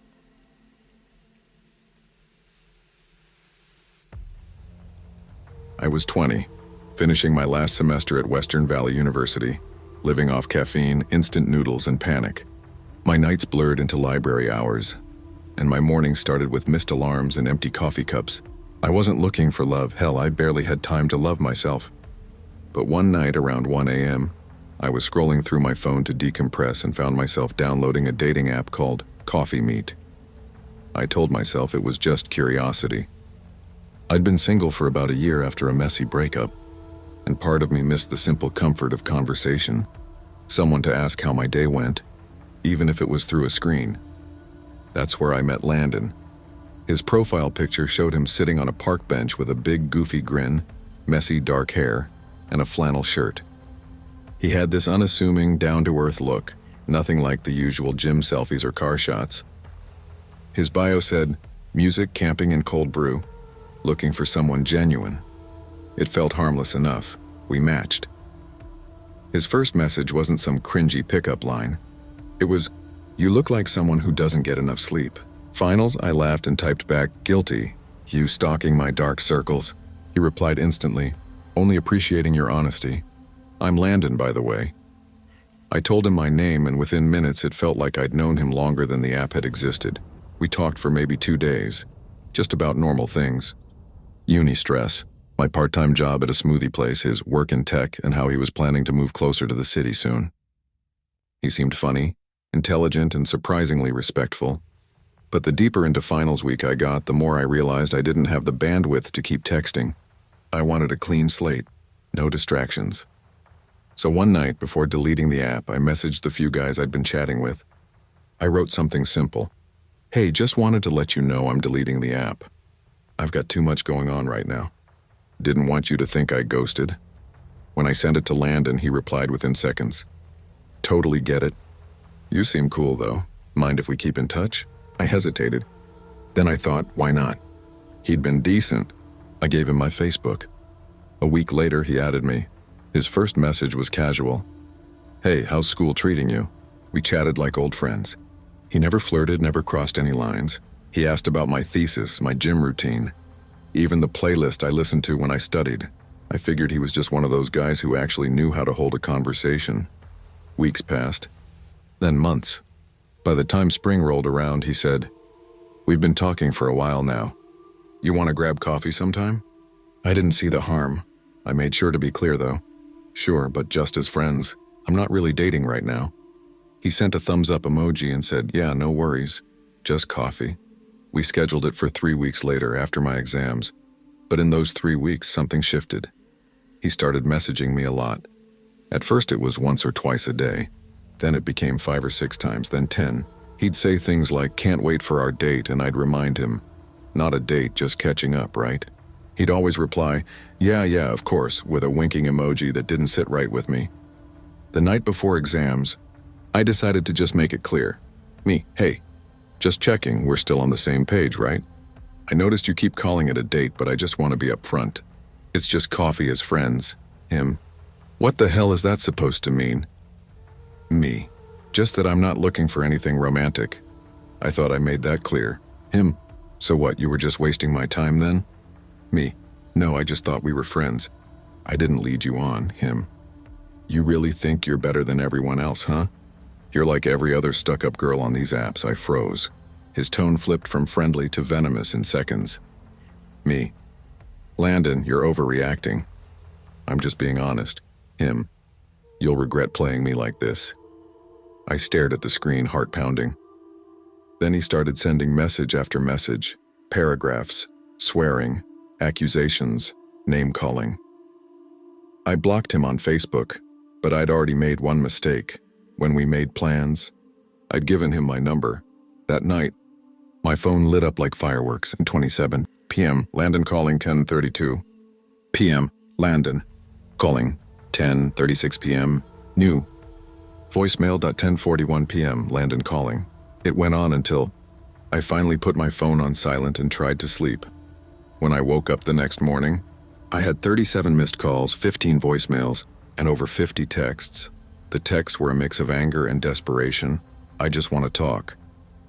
I was 20, finishing my last semester at Western Valley University, living off caffeine, instant noodles, and panic. My nights blurred into library hours, and my mornings started with missed alarms and empty coffee cups. I wasn't looking for love. Hell, I barely had time to love myself. But one night around 1 a.m., I was scrolling through my phone to decompress and found myself downloading a dating app called Coffee Meet. I told myself it was just curiosity. I'd been single for about a year after a messy breakup, and part of me missed the simple comfort of conversation. Someone to ask how my day went, even if it was through a screen. That's where I met Landon. His profile picture showed him sitting on a park bench with a big goofy grin, messy dark hair, and a flannel shirt. He had this unassuming, down-to-earth look, nothing like the usual gym selfies or car shots. His bio said, "Music, camping, and cold brew. Looking for someone genuine." It felt harmless enough. We matched. His first message wasn't some cringy pickup line. It was, "You look like someone who doesn't get enough sleep." Finals, I laughed and typed back, "Guilty. You stalking my dark circles." He replied instantly, "Only appreciating your honesty. I'm Landon, by the way." I told him my name, and within minutes it felt like I'd known him longer than the app had existed. We talked for maybe 2 days, just about normal things. Uni stress, my part-time job at a smoothie place, his work in tech, and how he was planning to move closer to the city soon. He seemed funny, intelligent, and surprisingly respectful. But the deeper into finals week I got, the more I realized I didn't have the bandwidth to keep texting. I wanted a clean slate, no distractions. So one night, before deleting the app, I messaged the few guys I'd been chatting with. I wrote something simple. "Hey, just wanted to let you know I'm deleting the app. I've got too much going on right now. Didn't want you to think I ghosted." When I sent it to Landon, he replied within seconds. "Totally get it. You seem cool, though. Mind if we keep in touch?" I hesitated. Then I thought, why not? He'd been decent. I gave him my Facebook. A week later, he added me. His first message was casual. "Hey, how's school treating you?" We chatted like old friends. He never flirted, never crossed any lines. He asked about my thesis, my gym routine, even the playlist I listened to when I studied. I figured he was just one of those guys who actually knew how to hold a conversation. Weeks passed, then months. By the time spring rolled around, he said, "We've been talking for a while now. You want to grab coffee sometime?" I didn't see the harm. I made sure to be clear, though. "Sure, but just as friends. I'm not really dating right now." He sent a thumbs-up emoji and said, "Yeah, no worries. Just coffee." We scheduled it for 3 weeks later, after my exams. But in those 3 weeks, something shifted. He started messaging me a lot. At first it was once or twice a day. Then it became 5 or 6 times, then 10. He'd say things like, "Can't wait for our date," and I'd remind him, "Not a date, just catching up, right?" He'd always reply, yeah, of course," with a winking emoji that didn't sit right with me. The night before exams, I decided to just make it clear. Hey, just checking, we're still on the same page, right? I noticed you keep calling it a date, but I just want to be upfront. It's just coffee as friends. Him, what the hell is that supposed to mean? Me, just that I'm not looking for anything romantic. I thought I made that clear. Him, so what, you were just wasting my time then? Me, no, I just thought we were friends. I didn't lead you on. Him, you really think you're better than everyone else, huh? You're like every other stuck-up girl on these apps. I froze. His tone flipped from friendly to venomous in seconds. Me, Landon, you're overreacting. I'm just being honest. Him, you'll regret playing me like this. I stared at the screen, heart pounding. Then he started sending message after message, paragraphs, swearing, accusations, name-calling. I blocked him on Facebook, but I'd already made one mistake. When we made plans, I'd given him my number. That night, my phone lit up like fireworks. And 27 p.m., Landon calling 10:32 p.m., Landon calling 10:36 p.m., new. Voicemail. 10:41 p.m., Landon calling. It went on until I finally put my phone on silent and tried to sleep. When I woke up the next morning, I had 37 missed calls, 15 voicemails, and over 50 texts. The texts were a mix of anger and desperation. I just want to talk.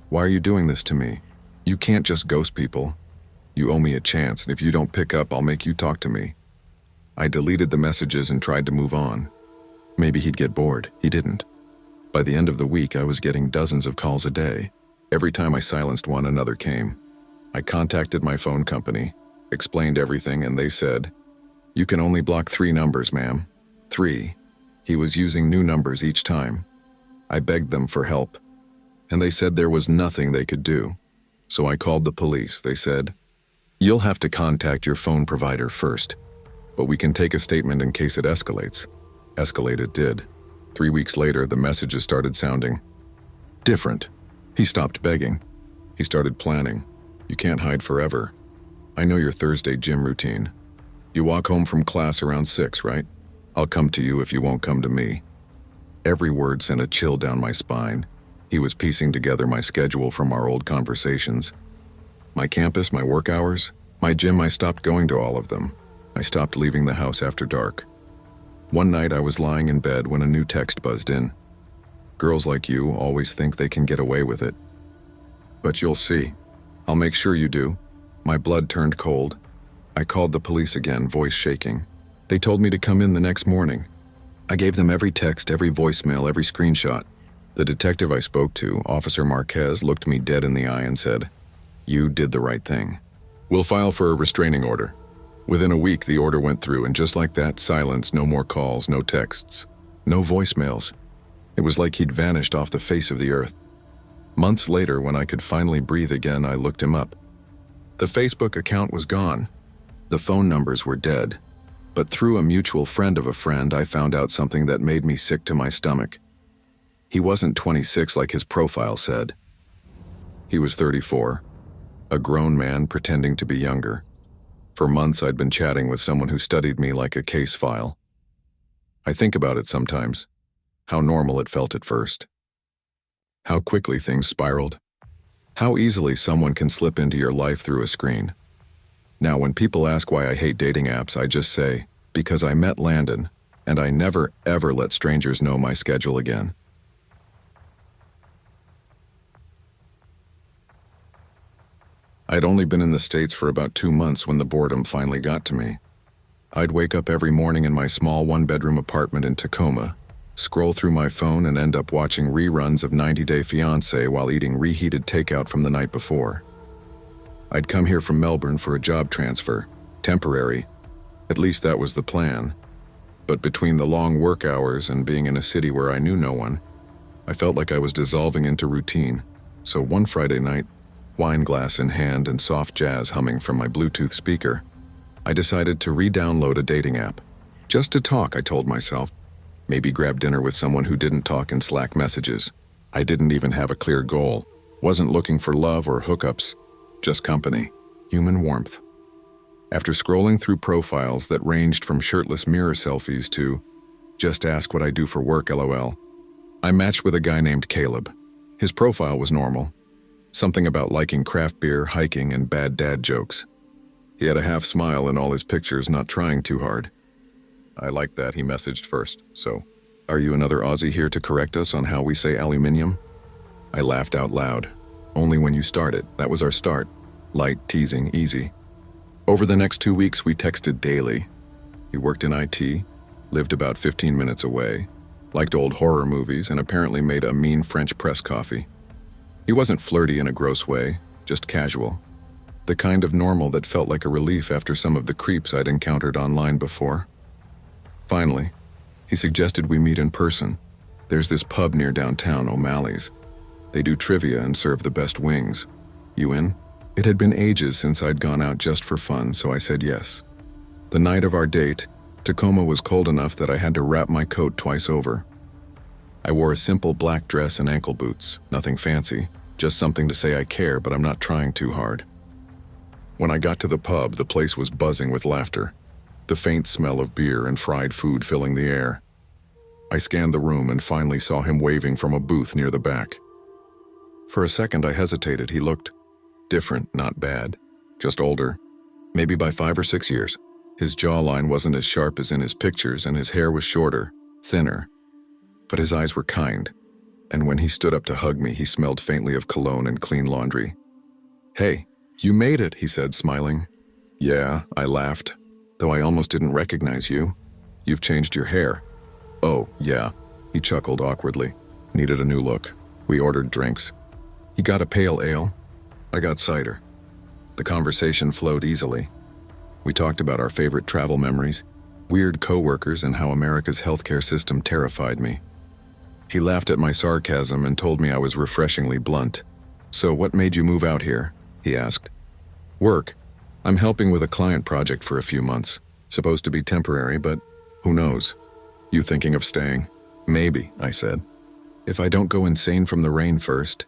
Why are you doing this to me? You can't just ghost people. You owe me a chance, and if you don't pick up, I'll make you talk to me. I deleted the messages and tried to move on. Maybe he'd get bored. He didn't. By the end of the week, I was getting dozens of calls a day. Every time I silenced one, another came. I contacted my phone company, explained everything, and they said, "You can only block 3 numbers, ma'am." 3. He was using new numbers each time. I begged them for help, and they said there was nothing they could do. So I called the police. They said, "You'll have to contact your phone provider first, but we can take a statement in case it escalates." Escalate it did. 3 weeks later, the messages started sounding different. He stopped begging. He started planning. "You can't hide forever. I know your Thursday gym routine. You walk home from class around 6, right? I'll come to you if you won't come to me." Every word sent a chill down my spine. He was piecing together my schedule from our old conversations. My campus, my work hours, my gym, I stopped going to all of them. I stopped leaving the house after dark. One night I was lying in bed when a new text buzzed in. "Girls like you always think they can get away with it. But you'll see. I'll make sure you do." My blood turned cold. I called the police again, voice shaking. They told me to come in the next morning. I gave them every text, every voicemail, every screenshot. The detective I spoke to, Officer Marquez, looked me dead in the eye and said, "You did the right thing. We'll file for a restraining order." Within a week, the order went through, and just like that, silence, no more calls, no texts, no voicemails. It was like he'd vanished off the face of the earth. Months later, when I could finally breathe again, I looked him up. The Facebook account was gone. The phone numbers were dead. But through a mutual friend of a friend, I found out something that made me sick to my stomach. He wasn't 26 like his profile said. He was 34, a grown man pretending to be younger. For months, I'd been chatting with someone who studied me like a case file. I think about it sometimes, how normal it felt at first. How quickly things spiraled. How easily someone can slip into your life through a screen. Now, when people ask why I hate dating apps, I just say, because I met Landon, and I never, ever let strangers know my schedule again. I'd only been in the States for about 2 months when the boredom finally got to me. I'd wake up every morning in my small one-bedroom apartment in Tacoma, scroll through my phone and end up watching reruns of 90 Day Fiancé while eating reheated takeout from the night before. I'd come here from Melbourne for a job transfer, temporary. At least that was the plan. But between the long work hours and being in a city where I knew no one, I felt like I was dissolving into routine. So one Friday night, wine glass in hand and soft jazz humming from my Bluetooth speaker, I decided to re-download a dating app. Just to talk, I told myself. Maybe grab dinner with someone who didn't talk in Slack messages. I didn't even have a clear goal. Wasn't looking for love or hookups. Just company. Human warmth. After scrolling through profiles that ranged from shirtless mirror selfies to just ask what I do for work, LOL, I matched with a guy named Caleb. His profile was normal. Something about liking craft beer, hiking, and bad dad jokes. He had a half smile in all his pictures, not trying too hard. I like that, he messaged first. So, are you another Aussie here to correct us on how we say aluminium? I laughed out loud. Only when you started. That was our start. Light, teasing, easy. Over the next 2 weeks, we texted daily. He worked in IT, lived about 15 minutes away, liked old horror movies, and apparently made a mean French press coffee. He wasn't flirty in a gross way, just casual. The kind of normal that felt like a relief after some of the creeps I'd encountered online before. Finally, he suggested we meet in person. There's this pub near downtown, O'Malley's. They do trivia and serve the best wings. You in? It had been ages since I'd gone out just for fun, so I said yes. The night of our date, Tacoma was cold enough that I had to wrap my coat twice over. I wore a simple black dress and ankle boots, nothing fancy, just something to say I care, but I'm not trying too hard. When I got to the pub, the place was buzzing with laughter, the faint smell of beer and fried food filling the air. I scanned the room and finally saw him waving from a booth near the back. For a second, I hesitated. He looked different, not bad, just older, maybe by 5 or 6 years. His jawline wasn't as sharp as in his pictures, and his hair was shorter, thinner. But his eyes were kind, and when he stood up to hug me, he smelled faintly of cologne and clean laundry. "Hey, you made it," he said, smiling. "Yeah," I laughed, "though I almost didn't recognize you. You've changed your hair." "Oh, yeah," he chuckled awkwardly. Needed a new look. We ordered drinks. He got a pale ale. I got cider. The conversation flowed easily. We talked about our favorite travel memories, weird coworkers, and how America's healthcare system terrified me. He laughed at my sarcasm and told me I was refreshingly blunt. "So what made you move out here?" he asked. "Work. I'm helping with a client project for a few months. Supposed to be temporary, but who knows? You thinking of staying?" "Maybe," I said. "If I don't go insane from the rain first."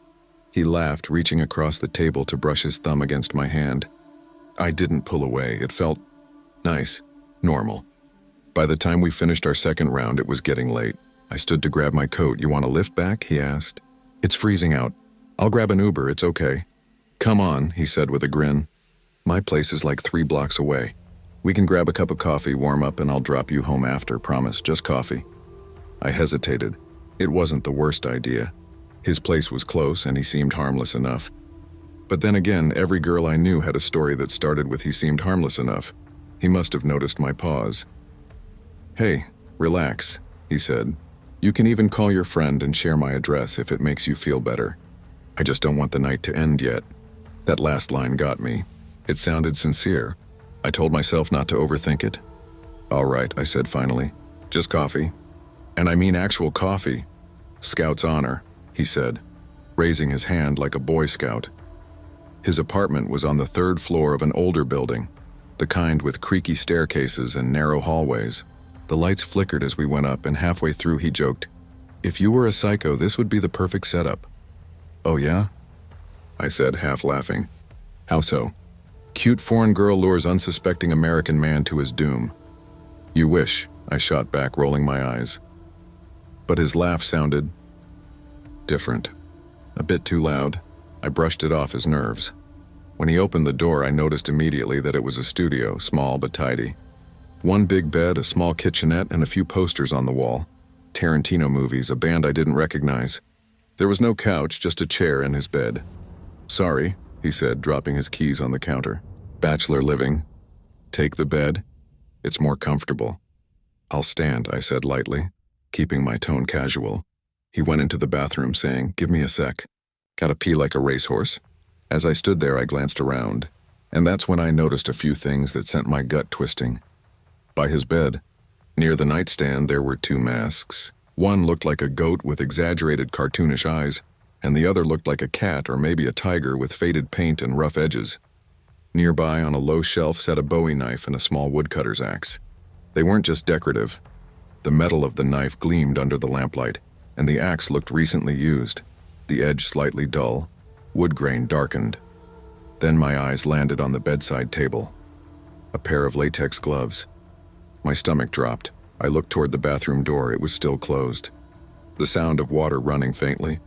He laughed, reaching across the table to brush his thumb against my hand. I didn't pull away. It felt nice, normal. By the time we finished our second round, it was getting late. I stood to grab my coat. "You want a lift back?" he asked. "It's freezing out. I'll grab an Uber, it's okay." "Come on," he said with a grin. "My place is like 3 blocks away. We can grab a cup of coffee, warm up, and I'll drop you home after, promise, just coffee." I hesitated. It wasn't the worst idea. His place was close, and he seemed harmless enough. But then again, every girl I knew had a story that started with "he seemed harmless enough." He must have noticed my pause. "Hey, relax," he said. "You can even call your friend and share my address if it makes you feel better. I just don't want the night to end yet." That last line got me. It sounded sincere. I told myself not to overthink it. "All right," I said finally. "Just coffee. And I mean actual coffee. Scout's honor," he said, raising his hand like a Boy Scout. His apartment was on the 3rd floor of an older building, the kind with creaky staircases and narrow hallways. The lights flickered as we went up, and halfway through he joked, "If you were a psycho, this would be the perfect setup." "Oh yeah?" I said, half laughing. "How so?" "Cute foreign girl lures unsuspecting American man to his doom." "You wish," I shot back, rolling my eyes. But his laugh sounded different. A bit too loud. I brushed it off his nerves. When he opened the door, I noticed immediately that it was a studio, small but tidy. 1 big bed, a small kitchenette, and a few posters on the wall. Tarantino movies, a band I didn't recognize. There was no couch, just a chair in his bed. "Sorry," he said, dropping his keys on the counter. "Bachelor living. Take the bed. It's more comfortable." "I'll stand," I said lightly, keeping my tone casual. He went into the bathroom saying, "Give me a sec. Gotta pee like a racehorse." As I stood there, I glanced around, and that's when I noticed a few things that sent my gut twisting. By his bed, near the nightstand, there were 2 masks. One looked like a goat with exaggerated cartoonish eyes, and the other looked like a cat or maybe a tiger with faded paint and rough edges. Nearby, on a low shelf, sat a Bowie knife and a small woodcutter's axe. They weren't just decorative. The metal of the knife gleamed under the lamplight, and the axe looked recently used, the edge slightly dull, wood grain darkened. Then my eyes landed on the bedside table. A pair of latex gloves. My stomach dropped. I looked toward the bathroom door. It was still closed. The sound of water running faintly.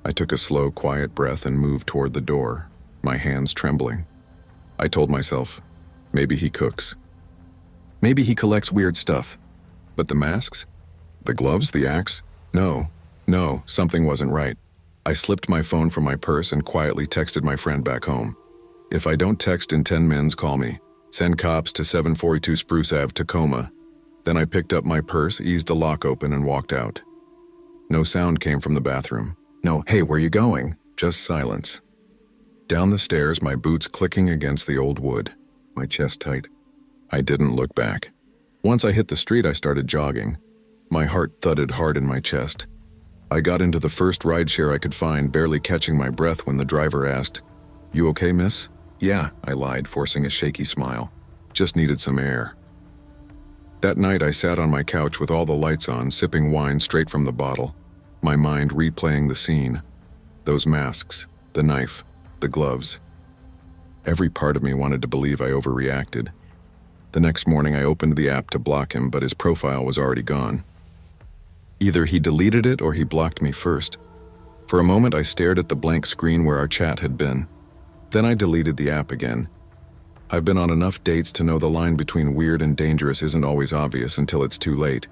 I took a slow, quiet breath and moved toward the door, my hands trembling. I told myself, maybe he cooks. Maybe he collects weird stuff. But the masks? The gloves? The axe? No, something wasn't right. I slipped my phone from my purse and quietly texted my friend back home. If I don't text in 10 minutes, call me. Send cops to 742 Spruce Ave, Tacoma. Then I picked up my purse, eased the lock open, and walked out. No sound came from the bathroom. No, hey, where you going? Just silence. Down the stairs, my boots clicking against the old wood, my chest tight. I didn't look back. Once I hit the street, I started jogging. My heart thudded hard in my chest. I got into the first rideshare I could find, barely catching my breath when the driver asked, "You okay, miss?" "Yeah," I lied, forcing a shaky smile. "Just needed some air." That night, I sat on my couch with all the lights on, sipping wine straight from the bottle, my mind replaying the scene. Those masks, the knife, the gloves. Every part of me wanted to believe I overreacted. The next morning, I opened the app to block him, but his profile was already gone. Either he deleted it or he blocked me first. For a moment, I stared at the blank screen where our chat had been. Then I deleted the app again. I've been on enough dates to know the line between weird and dangerous isn't always obvious until it's too late.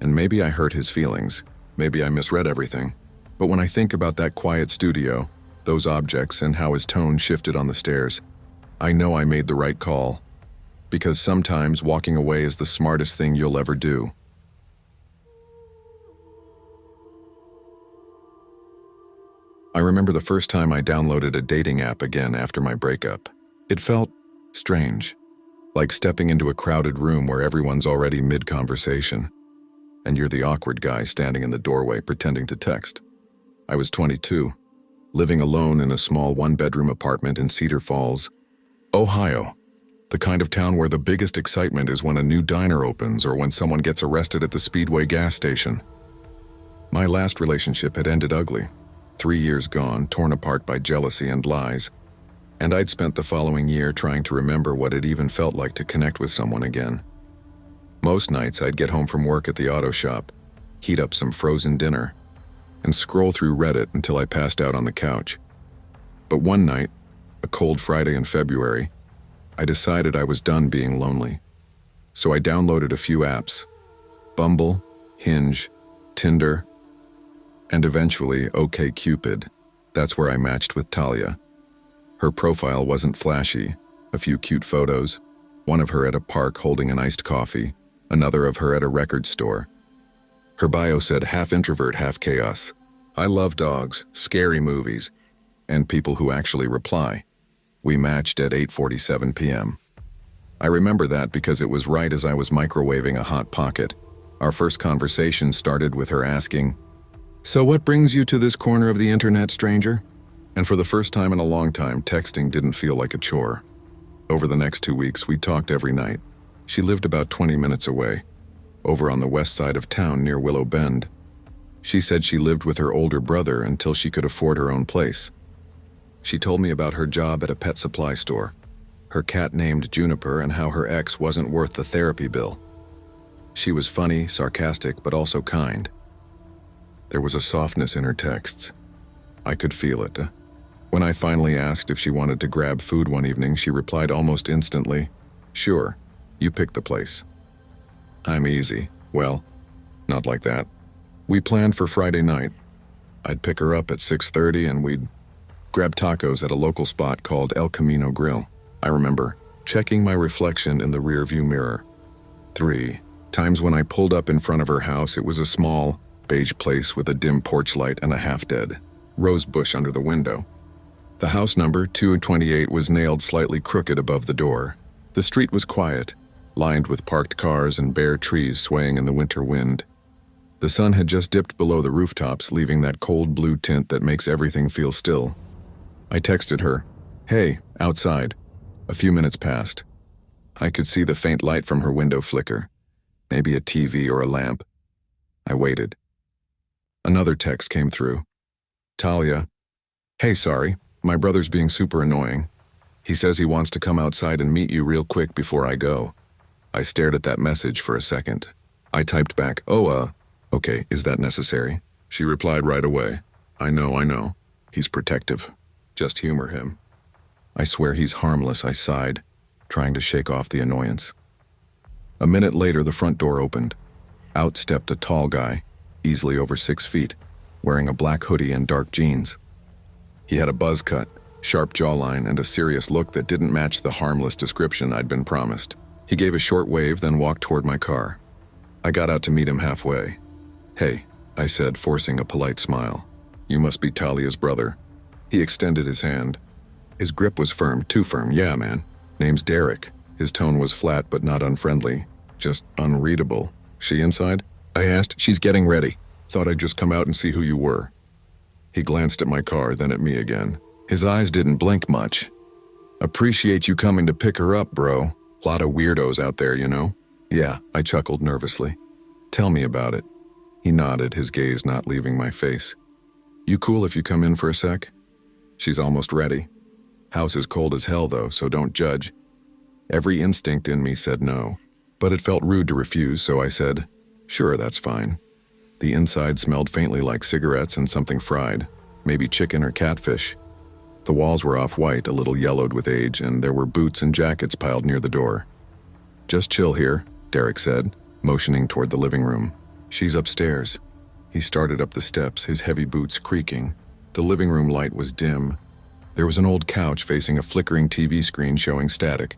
And maybe I hurt his feelings. Maybe I misread everything. But when I think about that quiet studio, those objects, and how his tone shifted on the stairs, I know I made the right call. Because sometimes walking away is the smartest thing you'll ever do. I remember the first time I downloaded a dating app again after my breakup. It felt strange, like stepping into a crowded room where everyone's already mid-conversation, and you're the awkward guy standing in the doorway pretending to text. I was 22, living alone in a small one-bedroom apartment in Cedar Falls, Ohio, the kind of town where the biggest excitement is when a new diner opens or when someone gets arrested at the Speedway gas station. My last relationship had ended ugly. 3 years gone, torn apart by jealousy and lies, and I'd spent the following year trying to remember what it even felt like to connect with someone again. Most nights I'd get home from work at the auto shop, heat up some frozen dinner, and scroll through Reddit until I passed out on the couch. But one night, a cold Friday in February, I decided I was done being lonely. So I downloaded a few apps: Bumble, Hinge, Tinder, and eventually OkCupid. That's where I matched with Talia. Her profile wasn't flashy, a few cute photos, one of her at a park holding an iced coffee, another of her at a record store. Her bio said half introvert, half chaos. I love dogs, scary movies, and people who actually reply. We matched at 8:47 p.m. I remember that because it was right as I was microwaving a Hot Pocket. Our first conversation started with her asking, "So what brings you to this corner of the internet, stranger?" And for the first time in a long time, texting didn't feel like a chore. Over the next 2 weeks, we talked every night. She lived about 20 minutes away, over on the west side of town near Willow Bend. She said she lived with her older brother until she could afford her own place. She told me about her job at a pet supply store, her cat named Juniper, and how her ex wasn't worth the therapy bill. She was funny, sarcastic, but also kind. There was a softness in her texts. I could feel it. When I finally asked if she wanted to grab food one evening, she replied almost instantly, "Sure, you pick the place." I'm easy. Well, not like that. We planned for Friday night. I'd pick her up at 6:30 and we'd grab tacos at a local spot called El Camino Grill. I remember checking my reflection in the rearview mirror. 3 times when I pulled up in front of her house, it was a small, beige place with a dim porch light and a half-dead rose bush under the window. The house number, 228, was nailed slightly crooked above the door. The street was quiet, lined with parked cars and bare trees swaying in the winter wind. The sun had just dipped below the rooftops, leaving that cold blue tint that makes everything feel still. I texted her, "Hey, outside." A few minutes passed. I could see the faint light from her window flicker. Maybe a TV or a lamp. I waited. Another text came through. Talia. Hey, sorry. My brother's being super annoying. He says he wants to come outside and meet you real quick before I go. I stared at that message for a second. I typed back, okay, is that necessary? She replied right away. I know. He's protective. Just humor him. I swear he's harmless, I sighed, trying to shake off the annoyance. A minute later, the front door opened. Out stepped a tall guy, easily over 6 feet, wearing a black hoodie and dark jeans. He had a buzz cut, sharp jawline, and a serious look that didn't match the harmless description I'd been promised. He gave a short wave, then walked toward my car. I got out to meet him halfway. Hey, I said, forcing a polite smile. You must be Talia's brother. He extended his hand. His grip was firm, too firm. Yeah, man. Name's Derek. His tone was flat but not unfriendly, just unreadable. She inside? I asked. She's getting ready. Thought I'd just come out and see who you were. He glanced at my car, then at me again. His eyes didn't blink much. Appreciate you coming to pick her up, bro. Lot of weirdos out there, you know? Yeah, I chuckled nervously. Tell me about it. He nodded, his gaze not leaving my face. You cool if you come in for a sec? She's almost ready. House is cold as hell though, so don't judge. Every instinct in me said no, but it felt rude to refuse, so I said, sure, that's fine. The inside smelled faintly like cigarettes and something fried, maybe chicken or catfish. The walls were off-white, a little yellowed with age, and there were boots and jackets piled near the door. Just chill here, Derek said, motioning toward the living room. She's upstairs. He started up the steps, his heavy boots creaking. The living room light was dim. There was an old couch facing a flickering TV screen showing static.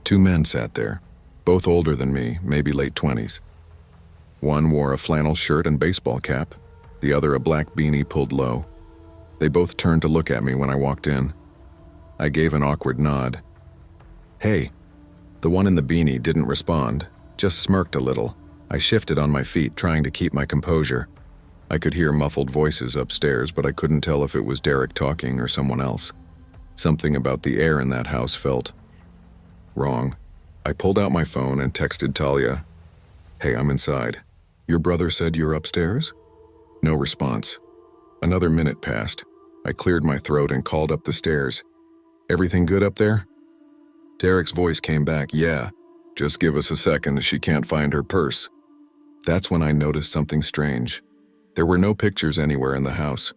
2 men sat there, both older than me, maybe late 20s. One wore a flannel shirt and baseball cap, the other a black beanie pulled low. They both turned to look at me when I walked in. I gave an awkward nod. Hey. The one in the beanie didn't respond, just smirked a little. I shifted on my feet, trying to keep my composure. I could hear muffled voices upstairs, but I couldn't tell if it was Derek talking or someone else. Something about the air in that house felt wrong. I pulled out my phone and texted Talia. Hey, I'm inside. Your brother said you're upstairs? No response. Another minute passed. I cleared my throat and called up the stairs. Everything good up there? Derek's voice came back. Yeah, just give us a second, she can't find her purse. That's when I noticed something strange. There were no pictures anywhere in the house.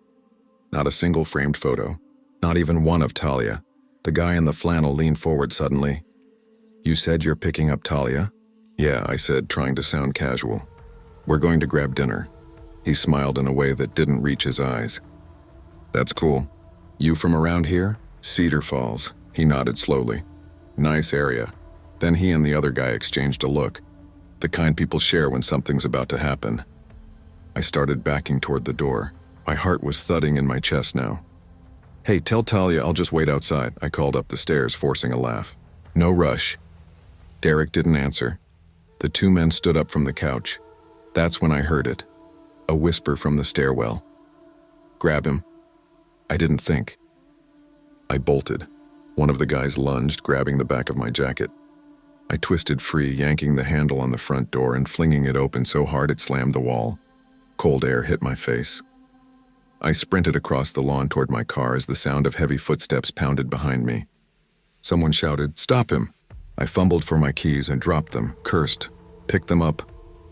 Not a single framed photo. Not even one of Talia. The guy in the flannel leaned forward suddenly. You said you're picking up Talia? Yeah, I said, trying to sound casual. We're going to grab dinner. He smiled in a way that didn't reach his eyes. That's cool. You from around here? Cedar Falls. He nodded slowly. Nice area. Then he and the other guy exchanged a look. The kind people share when something's about to happen. I started backing toward the door. My heart was thudding in my chest now. Hey, tell Talia I'll just wait outside, I called up the stairs, forcing a laugh. No rush. Derek didn't answer. The 2 men stood up from the couch. That's when I heard it. A whisper from the stairwell. Grab him. I didn't think. I bolted. One of the guys lunged, grabbing the back of my jacket. I twisted free, yanking the handle on the front door and flinging it open so hard it slammed the wall. Cold air hit my face. I sprinted across the lawn toward my car as the sound of heavy footsteps pounded behind me. Someone shouted, "Stop him!" I fumbled for my keys and dropped them, cursed, picked them up,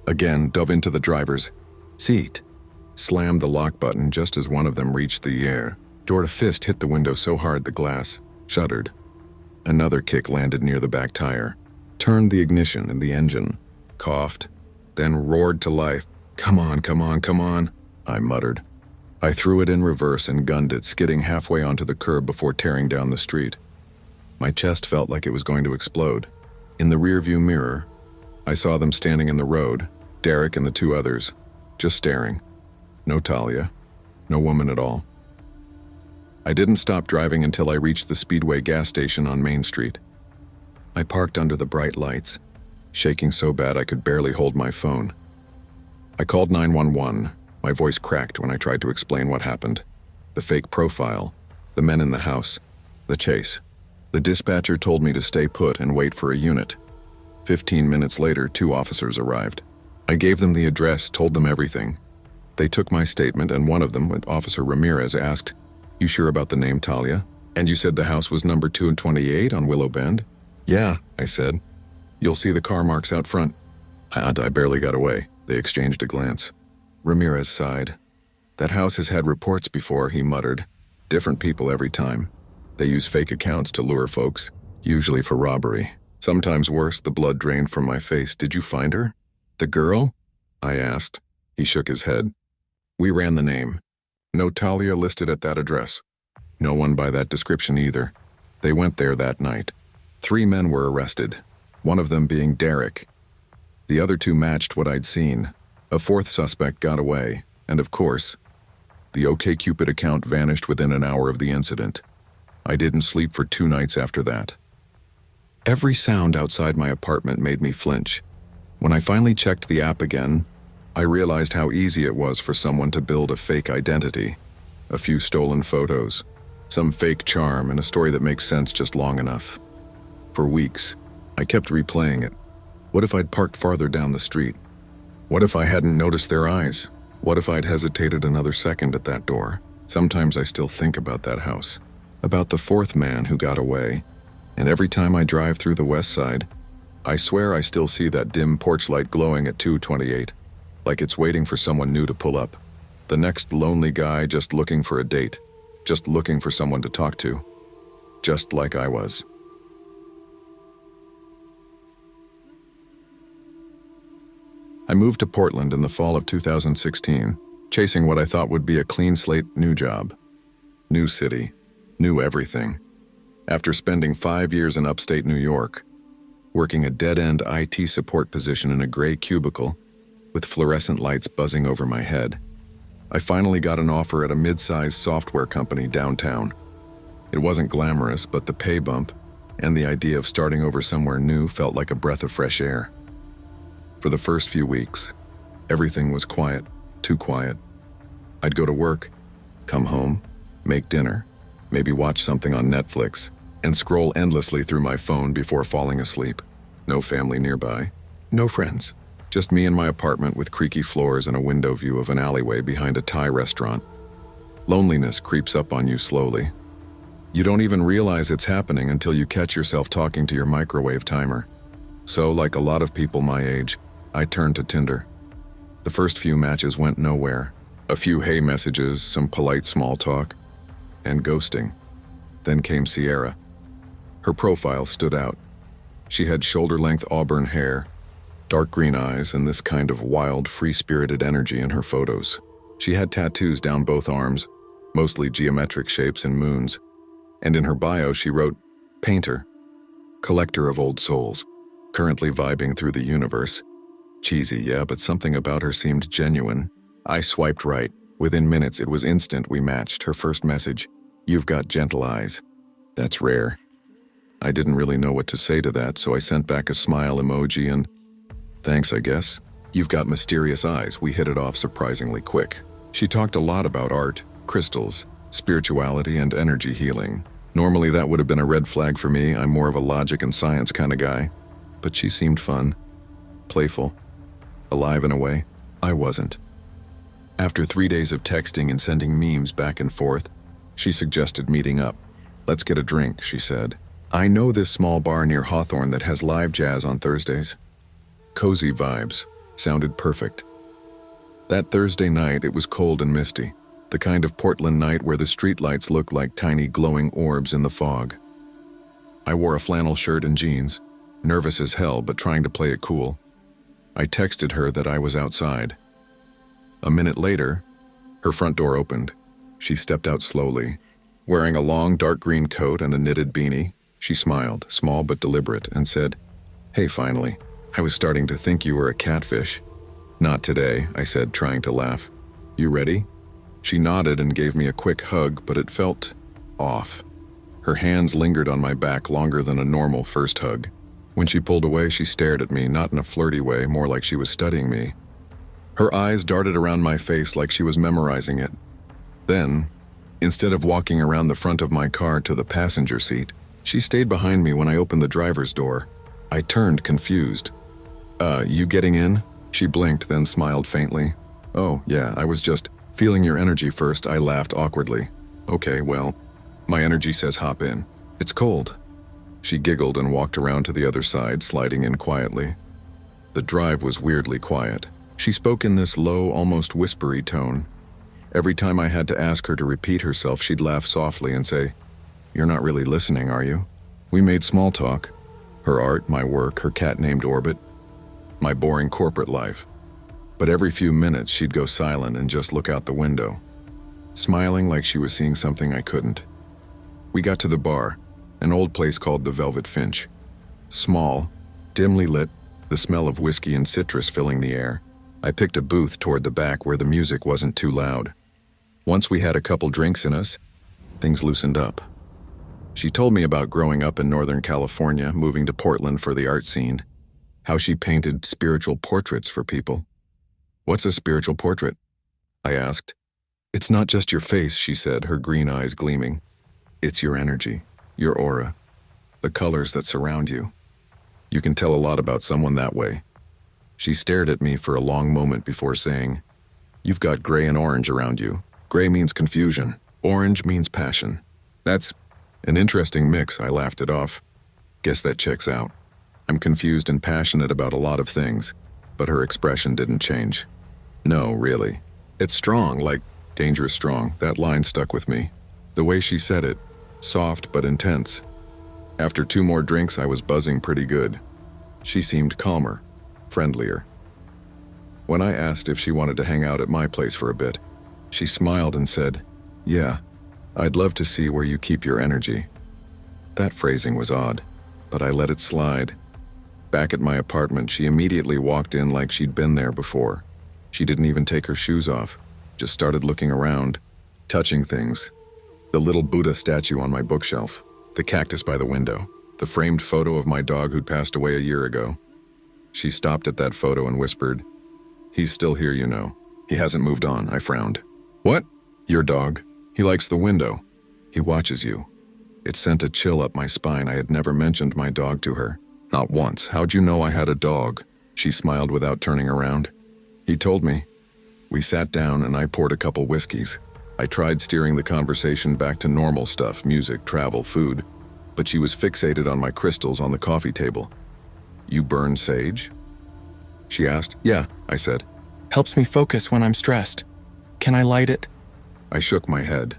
again dove into the driver's seat, slammed the lock button just as one of them reached the air. Door fist hit the window so hard the glass shuddered. Another kick landed near the back tire, turned the ignition and the engine, coughed, then roared to life. Come on, come on, come on, I muttered. I threw it in reverse and gunned it, skidding halfway onto the curb before tearing down the street. My chest felt like it was going to explode. In the rearview mirror, I saw them standing in the road, Derek and the 2 others, just staring. No Talia, no woman at all. I didn't stop driving until I reached the Speedway gas station on Main Street. I parked under the bright lights, shaking so bad I could barely hold my phone. I called 911. My voice cracked when I tried to explain what happened. The fake profile, the men in the house, the chase. The dispatcher told me to stay put and wait for a unit. 15 minutes later, 2 officers arrived. I gave them the address, told them everything. They took my statement, and one of them, Officer Ramirez, asked, "You sure about the name Talia? And you said the house was number 228 on Willow Bend?" "Yeah," I said. "You'll see the car marks out front." I barely got away. They exchanged a glance. Ramirez sighed. "That house has had reports before," he muttered. "Different people every time. They use fake accounts to lure folks, usually for robbery. Sometimes worse." The blood drained from my face. "Did you find her? The girl?" I asked. He shook his head. "We ran the name. No Talia listed at that address. No one by that description either. They went there that night. 3 men were arrested, one of them being Derek. The other 2 matched what I'd seen. A 4th suspect got away, and of course, the OkCupid account vanished within an hour of the incident. I didn't sleep for 2 nights after that. Every sound outside my apartment made me flinch. When I finally checked the app again, I realized how easy it was for someone to build a fake identity. A few stolen photos, some fake charm, and a story that makes sense just long enough. For weeks, I kept replaying it. What if I'd parked farther down the street? What if I hadn't noticed their eyes? What if I'd hesitated another second at that door? Sometimes I still think about that house, about the 4th man who got away, and every time I drive through the west side, I swear I still see that dim porch light glowing at 228, like it's waiting for someone new to pull up. The next lonely guy just looking for a date, just looking for someone to talk to, just like I was. I moved to Portland in the fall of 2016, chasing what I thought would be a clean slate new job. New city, new everything. After spending 5 years in upstate New York, working a dead-end IT support position in a gray cubicle with fluorescent lights buzzing over my head, I finally got an offer at a mid-sized software company downtown. It wasn't glamorous, but the pay bump and the idea of starting over somewhere new felt like a breath of fresh air. For the first few weeks, everything was quiet, too quiet. I'd go to work, come home, make dinner, maybe watch something on Netflix, and scroll endlessly through my phone before falling asleep. No family nearby, no friends. Just me in my apartment with creaky floors and a window view of an alleyway behind a Thai restaurant. Loneliness creeps up on you slowly. You don't even realize it's happening until you catch yourself talking to your microwave timer. So, like a lot of people my age, I turned to Tinder. The first few matches went nowhere. A few hey messages, some polite small talk, and ghosting. Then came Sierra. Her profile stood out. She had shoulder-length auburn hair, dark green eyes, and this kind of wild, free-spirited energy in her photos. She had tattoos down both arms, mostly geometric shapes and moons. And in her bio she wrote, "Painter, collector of old souls, currently vibing through the universe." Cheesy, yeah, but something about her seemed genuine. I swiped right. Within minutes, it was instant we matched. Her first message, "You've got gentle eyes." That's rare. I didn't really know what to say to that, so I sent back a smile emoji and, "Thanks, I guess. You've got mysterious eyes." We hit it off surprisingly quick. She talked a lot about art, crystals, spirituality, and energy healing. Normally that would have been a red flag for me. I'm more of a logic and science kind of guy. But she seemed fun, playful, alive in a way. I wasn't. After 3 days of texting and sending memes back and forth, she suggested meeting up. "Let's get a drink," she said. "I know this small bar near Hawthorne that has live jazz on Thursdays." Cozy vibes. Sounded perfect. That Thursday night, it was cold and misty. The kind of Portland night where the streetlights look like tiny glowing orbs in the fog. I wore a flannel shirt and jeans, nervous as hell but trying to play it cool. I texted her that I was outside. A minute later, her front door opened. She stepped out slowly. Wearing a long dark green coat and a knitted beanie, she smiled, small but deliberate, and said, "Hey, finally. I was starting to think you were a catfish." "Not today," I said, trying to laugh. "You ready?" She nodded and gave me a quick hug, but it felt off. Her hands lingered on my back longer than a normal first hug. When she pulled away, she stared at me, not in a flirty way, more like she was studying me. Her eyes darted around my face like she was memorizing it. Then, instead of walking around the front of my car to the passenger seat, she stayed behind me when I opened the driver's door. I turned, confused. You getting in?" She blinked, then smiled faintly. "Oh, yeah, I was just feeling your energy first." I laughed awkwardly. "Okay, well, my energy says hop in. It's cold." She giggled and walked around to the other side, sliding in quietly. The drive was weirdly quiet. She spoke in this low, almost whispery tone. Every time I had to ask her to repeat herself, she'd laugh softly and say, "You're not really listening, are you?" We made small talk. Her art, my work, her cat named Orbit, my boring corporate life. But every few minutes she'd go silent and just look out the window, smiling like she was seeing something I couldn't. We got to the bar, an old place called the Velvet Finch. Small, dimly lit, the smell of whiskey and citrus filling the air. I picked a booth toward the back where the music wasn't too loud. Once we had a couple drinks in us, things loosened up. She told me about growing up in Northern California, moving to Portland for the art scene, how she painted spiritual portraits for people. "What's a spiritual portrait?" I asked. "It's not just your face," she said, her green eyes gleaming. "It's your energy, your aura, the colors that surround you. You can tell a lot about someone that way." She stared at me for a long moment before saying, "You've got gray and orange around you. Gray means confusion. Orange means passion. That's an interesting mix." I laughed it off. "Guess that checks out. I'm confused and passionate about a lot of things," but her expression didn't change. "No, really. It's strong, like dangerous strong." That line stuck with me. The way she said it, soft but intense. After 2 more drinks, I was buzzing pretty good. She seemed calmer, friendlier. When I asked if she wanted to hang out at my place for a bit, she smiled and said, "Yeah, I'd love to see where you keep your energy." That phrasing was odd, but I let it slide. Back at my apartment, she immediately walked in like she'd been there before. She didn't even take her shoes off, just started looking around, touching things. The little Buddha statue on my bookshelf, the cactus by the window, the framed photo of my dog who'd passed away a year ago. She stopped at that photo and whispered, "He's still here, you know. He hasn't moved on." I frowned. "What?" "Your dog. He likes the window. He watches you." It sent a chill up my spine. I had never mentioned my dog to her. Not once. "How'd you know I had a dog?" She smiled without turning around. "He told me." We sat down and I poured a couple whiskeys. I tried steering the conversation back to normal stuff, music, travel, food, but she was fixated on my crystals on the coffee table. "You burn sage?" she asked. "Yeah," I said. "Helps me focus when I'm stressed. Can I light it?" I shook my head.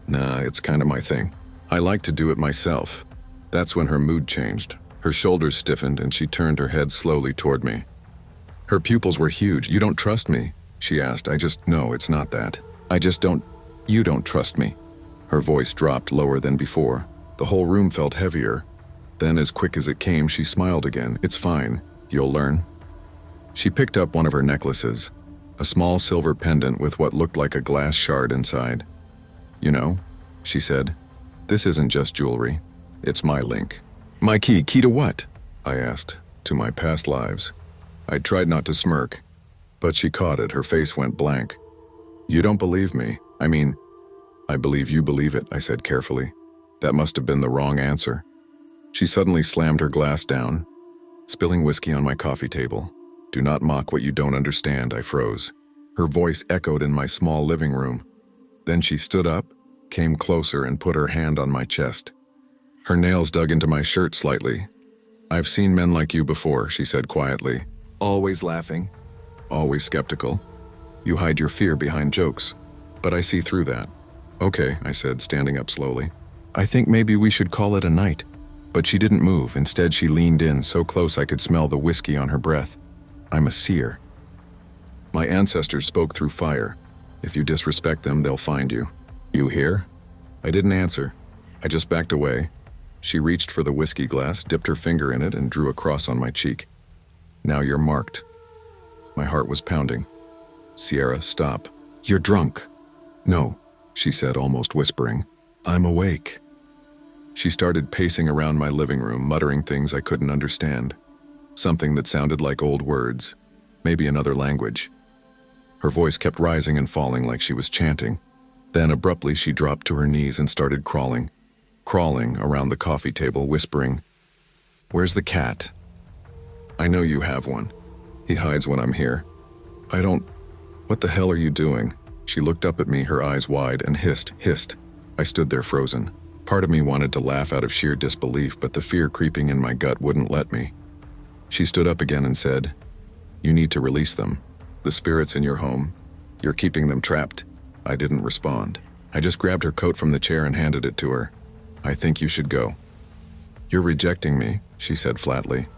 "Nah, it's kind of my thing. I like to do it myself." That's when her mood changed. Her shoulders stiffened and she turned her head slowly toward me. Her pupils were huge. "You don't trust me?" she asked. No, it's not that. You don't trust me." Her voice dropped lower than before. The whole room felt heavier. Then, as quick as it came, she smiled again. "It's fine. You'll learn." She picked up one of her necklaces, a small silver pendant with what looked like a glass shard inside. "You know," she said, "this isn't just jewelry. It's my link." "My key? Key to what?" I asked. "To my past lives." I tried not to smirk, but she caught it. Her face went blank. "You don't believe me. I believe you believe it," I said carefully. That must have been the wrong answer. She suddenly slammed her glass down, spilling whiskey on my coffee table. "Do not mock what you don't understand," I froze. Her voice echoed in my small living room. Then she stood up, came closer, and put her hand on my chest. Her nails dug into my shirt slightly. "I've seen men like you before," she said quietly. "Always laughing, always skeptical. You hide your fear behind jokes, but I see through that." "Okay," I said, standing up slowly. "I think maybe we should call it a night." But she didn't move. Instead, she leaned in so close I could smell the whiskey on her breath. "I'm a seer. My ancestors spoke through fire. If you disrespect them, they'll find you. You hear?" I didn't answer. I just backed away. She reached for the whiskey glass, dipped her finger in it, and drew a cross on my cheek. "Now you're marked." My heart was pounding. "Sierra, stop. You're drunk." "No," she said, almost whispering. "I'm awake." She started pacing around my living room, muttering things I couldn't understand. Something that sounded like old words, maybe another language. Her voice kept rising and falling like she was chanting. Then abruptly she dropped to her knees and started crawling around the coffee table, whispering, "Where's the cat? I know you have one. He hides when I'm here. I don't... What the hell are you doing? She looked up at me, her eyes wide, and hissed. I stood there frozen. Part of me wanted to laugh out of sheer disbelief, but the fear creeping in my gut wouldn't let me. She stood up again and said, "You need to release them. The spirits in your home. You're keeping them trapped." I didn't respond. I just grabbed her coat from the chair and handed it to her. "I think you should go." "You're rejecting me," she said flatly.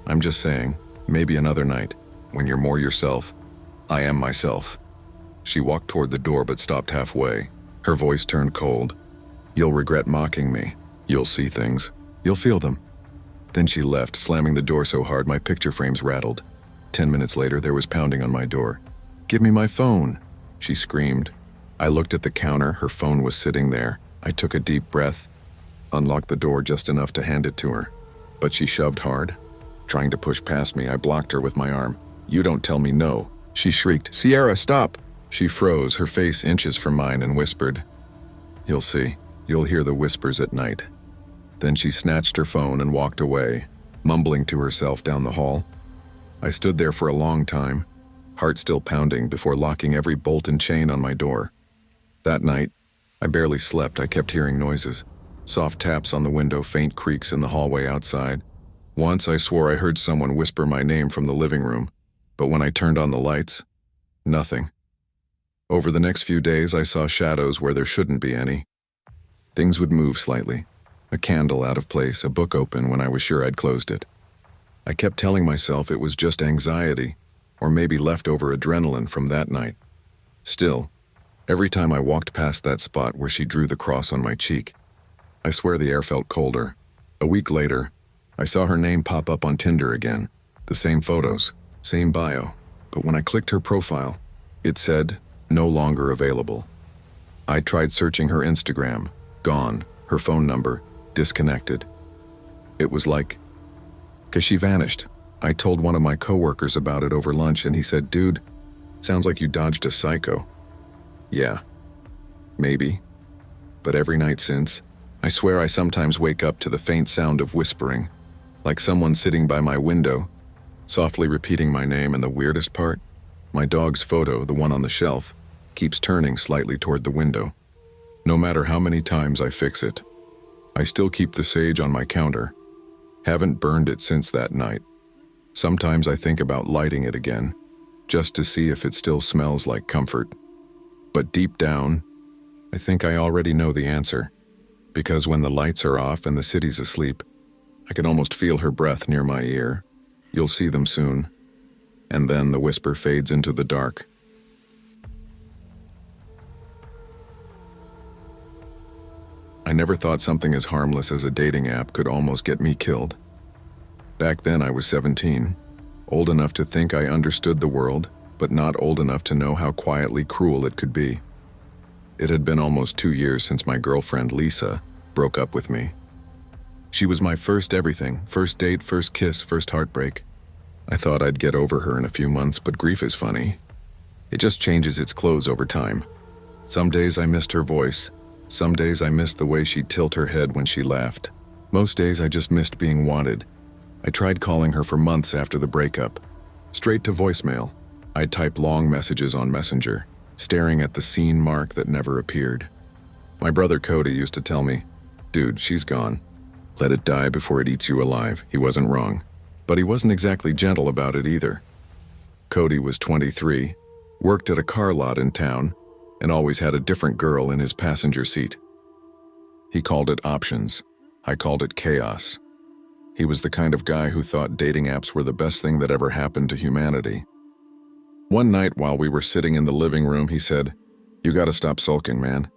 "I'm just saying, maybe another night, when you're more yourself." "I am myself." She walked toward the door but stopped halfway. Her voice turned cold. "You'll regret mocking me. You'll see things. You'll feel them." Then she left, slamming the door so hard my picture frames rattled. 10 minutes later, there was pounding on my door. "Give me my phone," she screamed. I looked at the counter. Her phone was sitting there. I took a deep breath, unlocked the door just enough to hand it to her. But she shoved hard. Trying to push past me, I blocked her with my arm. "You don't tell me no," she shrieked. "Sierra, stop!" She froze, her face inches from mine, and whispered, "You'll see. You'll hear the whispers at night." Then she snatched her phone and walked away, mumbling to herself down the hall. I stood there for a long time, heart still pounding, before locking every bolt and chain on my door. That night, I barely slept. I kept hearing noises. Soft taps on the window, faint creaks in the hallway outside. Once I swore I heard someone whisper my name from the living room, but when I turned on the lights, nothing. Over the next few days, I saw shadows where there shouldn't be any. Things would move slightly. A candle out of place, a book open when I was sure I'd closed it. I kept telling myself it was just anxiety, or maybe leftover adrenaline from that night. Still, every time I walked past that spot where she drew the cross on my cheek, I swear the air felt colder. A week later, I saw her name pop up on Tinder again. The same photos, same bio. But when I clicked her profile, it said, "No longer available." I tried searching her Instagram. Gone. Her phone number, disconnected. It was like, 'cause she vanished. I told one of my coworkers about it over lunch, and he said, "Dude, sounds like you dodged a psycho." Yeah, maybe. But every night since, I swear I sometimes wake up to the faint sound of whispering, like someone sitting by my window, softly repeating my name. And the weirdest part, my dog's photo, the one on the shelf, keeps turning slightly toward the window. No matter how many times I fix it, I still keep the sage on my counter. Haven't burned it since that night. Sometimes I think about lighting it again, just to see if it still smells like comfort. But deep down, I think I already know the answer, because when the lights are off and the city's asleep, I can almost feel her breath near my ear. "You'll see them soon." And then the whisper fades into the dark. I never thought something as harmless as a dating app could almost get me killed. Back then I was 17, old enough to think I understood the world, but not old enough to know how quietly cruel it could be. It had been almost 2 years since my girlfriend, Lisa, broke up with me. She was my first everything, first date, first kiss, first heartbreak. I thought I'd get over her in a few months, but grief is funny. It just changes its clothes over time. Some days I missed her voice. Some days I missed the way she'd tilt her head when she laughed. Most days I just missed being wanted. I tried calling her for months after the breakup. Straight to voicemail. I'd type long messages on Messenger, staring at the seen mark that never appeared. My brother Cody used to tell me, "Dude, she's gone. Let it die before it eats you alive." He wasn't wrong, but he wasn't exactly gentle about it either. Cody was 23, worked at a car lot in town, and always had a different girl in his passenger seat. He called it options. I called it chaos. He was the kind of guy who thought dating apps were the best thing that ever happened to humanity. One night while we were sitting in the living room, he said, "You gotta stop sulking, man.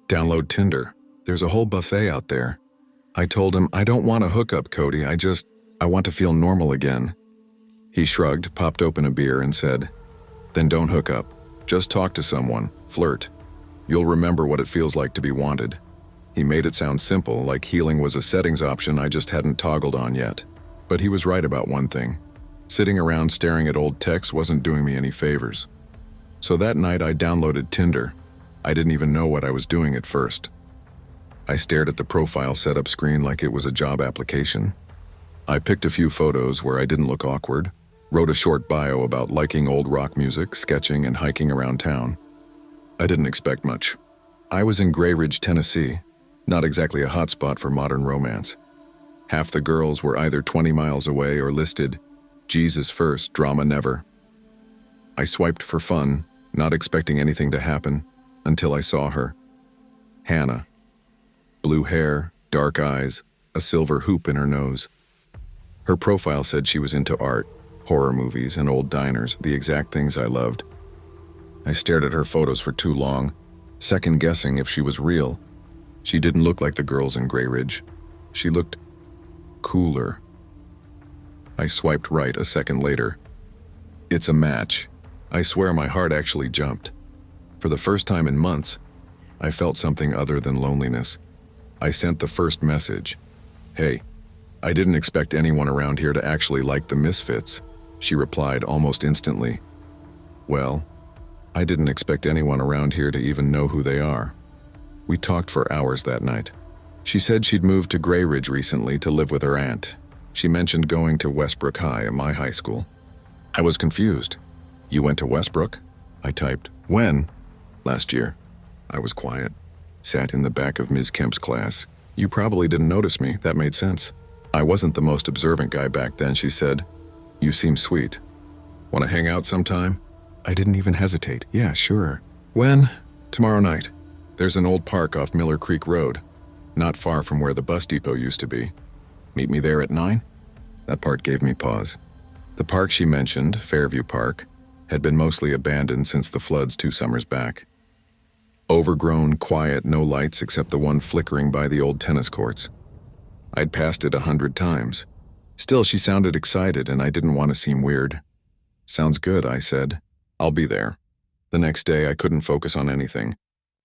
Download Tinder. There's a whole buffet out there." I told him, "I don't want a hookup, Cody. I want to feel normal again." He shrugged, popped open a beer, and said, "Then don't hook up. Just talk to someone, flirt. You'll remember what it feels like to be wanted." He made it sound simple, like healing was a settings option I just hadn't toggled on yet. But he was right about one thing. Sitting around staring at old texts wasn't doing me any favors. So that night I downloaded Tinder. I didn't even know what I was doing at first. I stared at the profile setup screen like it was a job application. I picked a few photos where I didn't look awkward, wrote a short bio about liking old rock music, sketching, and hiking around town. I didn't expect much. I was in Gray Ridge, Tennessee, not exactly a hotspot for modern romance. Half the girls were either 20 miles away or listed Jesus first, drama never. I swiped for fun, not expecting anything to happen, until I saw her. Hannah. Blue hair, dark eyes, a silver hoop in her nose. Her profile said she was into art, horror movies, and old diners, the exact things I loved. I stared at her photos for too long, second-guessing if she was real. She didn't look like the girls in Gray Ridge. She looked cooler. I swiped right a second later. It's a match. I swear my heart actually jumped. For the first time in months, I felt something other than loneliness. I sent the first message. Hey, I didn't expect anyone around here to actually like the Misfits, she replied almost instantly. Well, I didn't expect anyone around here to even know who they are. We talked for hours that night. She said she'd moved to Gray Ridge recently to live with her aunt. She mentioned going to Westbrook High, my high school. I was confused. You went to Westbrook? I typed. When? Last year. I was quiet. Sat in the back of Ms. Kemp's class. You probably didn't notice me, that made sense. I wasn't the most observant guy back then, she said. You seem sweet. Want to hang out sometime? I didn't even hesitate. Yeah, sure. When? Tomorrow night. There's an old park off Miller Creek Road, not far from where the bus depot used to be. Meet me there at 9? That part gave me pause. The park she mentioned, Fairview Park, had been mostly abandoned since the floods 2 summers back. Overgrown, quiet, no lights except the one flickering by the old tennis courts. I'd passed it 100 times. Still, she sounded excited and I didn't want to seem weird. Sounds good, I said. I'll be there. The next day, I couldn't focus on anything.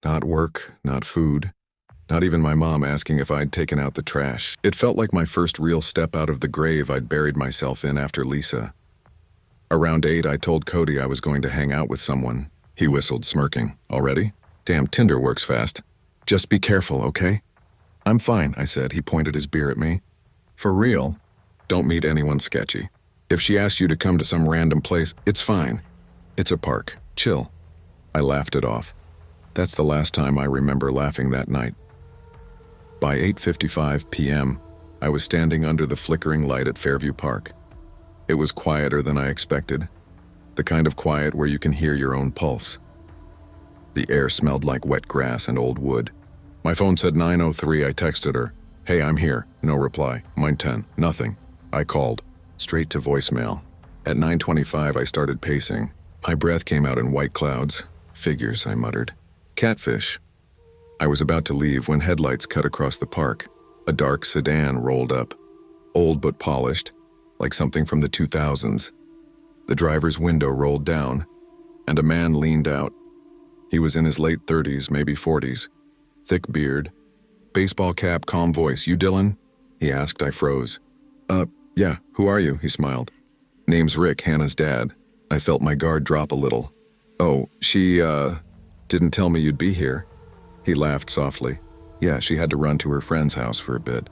Not work, not food, not even my mom asking if I'd taken out the trash. It felt like my first real step out of the grave I'd buried myself in after Lisa. Around 8, I told Cody I was going to hang out with someone. He whistled, smirking. Already? Damn, Tinder works fast. Just be careful, okay? I'm fine, I said. He pointed his beer at me. For real? Don't meet anyone sketchy. If she asks you to come to some random place, it's fine. It's a park. Chill. I laughed it off. That's the last time I remember laughing that night. By 8:55 p.m., I was standing under the flickering light at Fairview Park. It was quieter than I expected, the kind of quiet where you can hear your own pulse. The air smelled like wet grass and old wood. My phone said 9:03. I texted her, "Hey, I'm here." No reply. Mine 10. Nothing. I called. Straight to voicemail. At 9:25, I started pacing. My breath came out in white clouds. Figures, I muttered. Catfish. I was about to leave when headlights cut across the park. A dark sedan rolled up. Old but polished, like something from the 2000s. The driver's window rolled down, and a man leaned out. He was in his late 30s, maybe 40s. Thick beard. Baseball cap, calm voice. You Dylan? He asked. I froze. Yeah, who are you? He smiled. Name's Rick, Hannah's dad. I felt my guard drop a little. Oh, she, didn't tell me you'd be here. He laughed softly. Yeah, she had to run to her friend's house for a bit.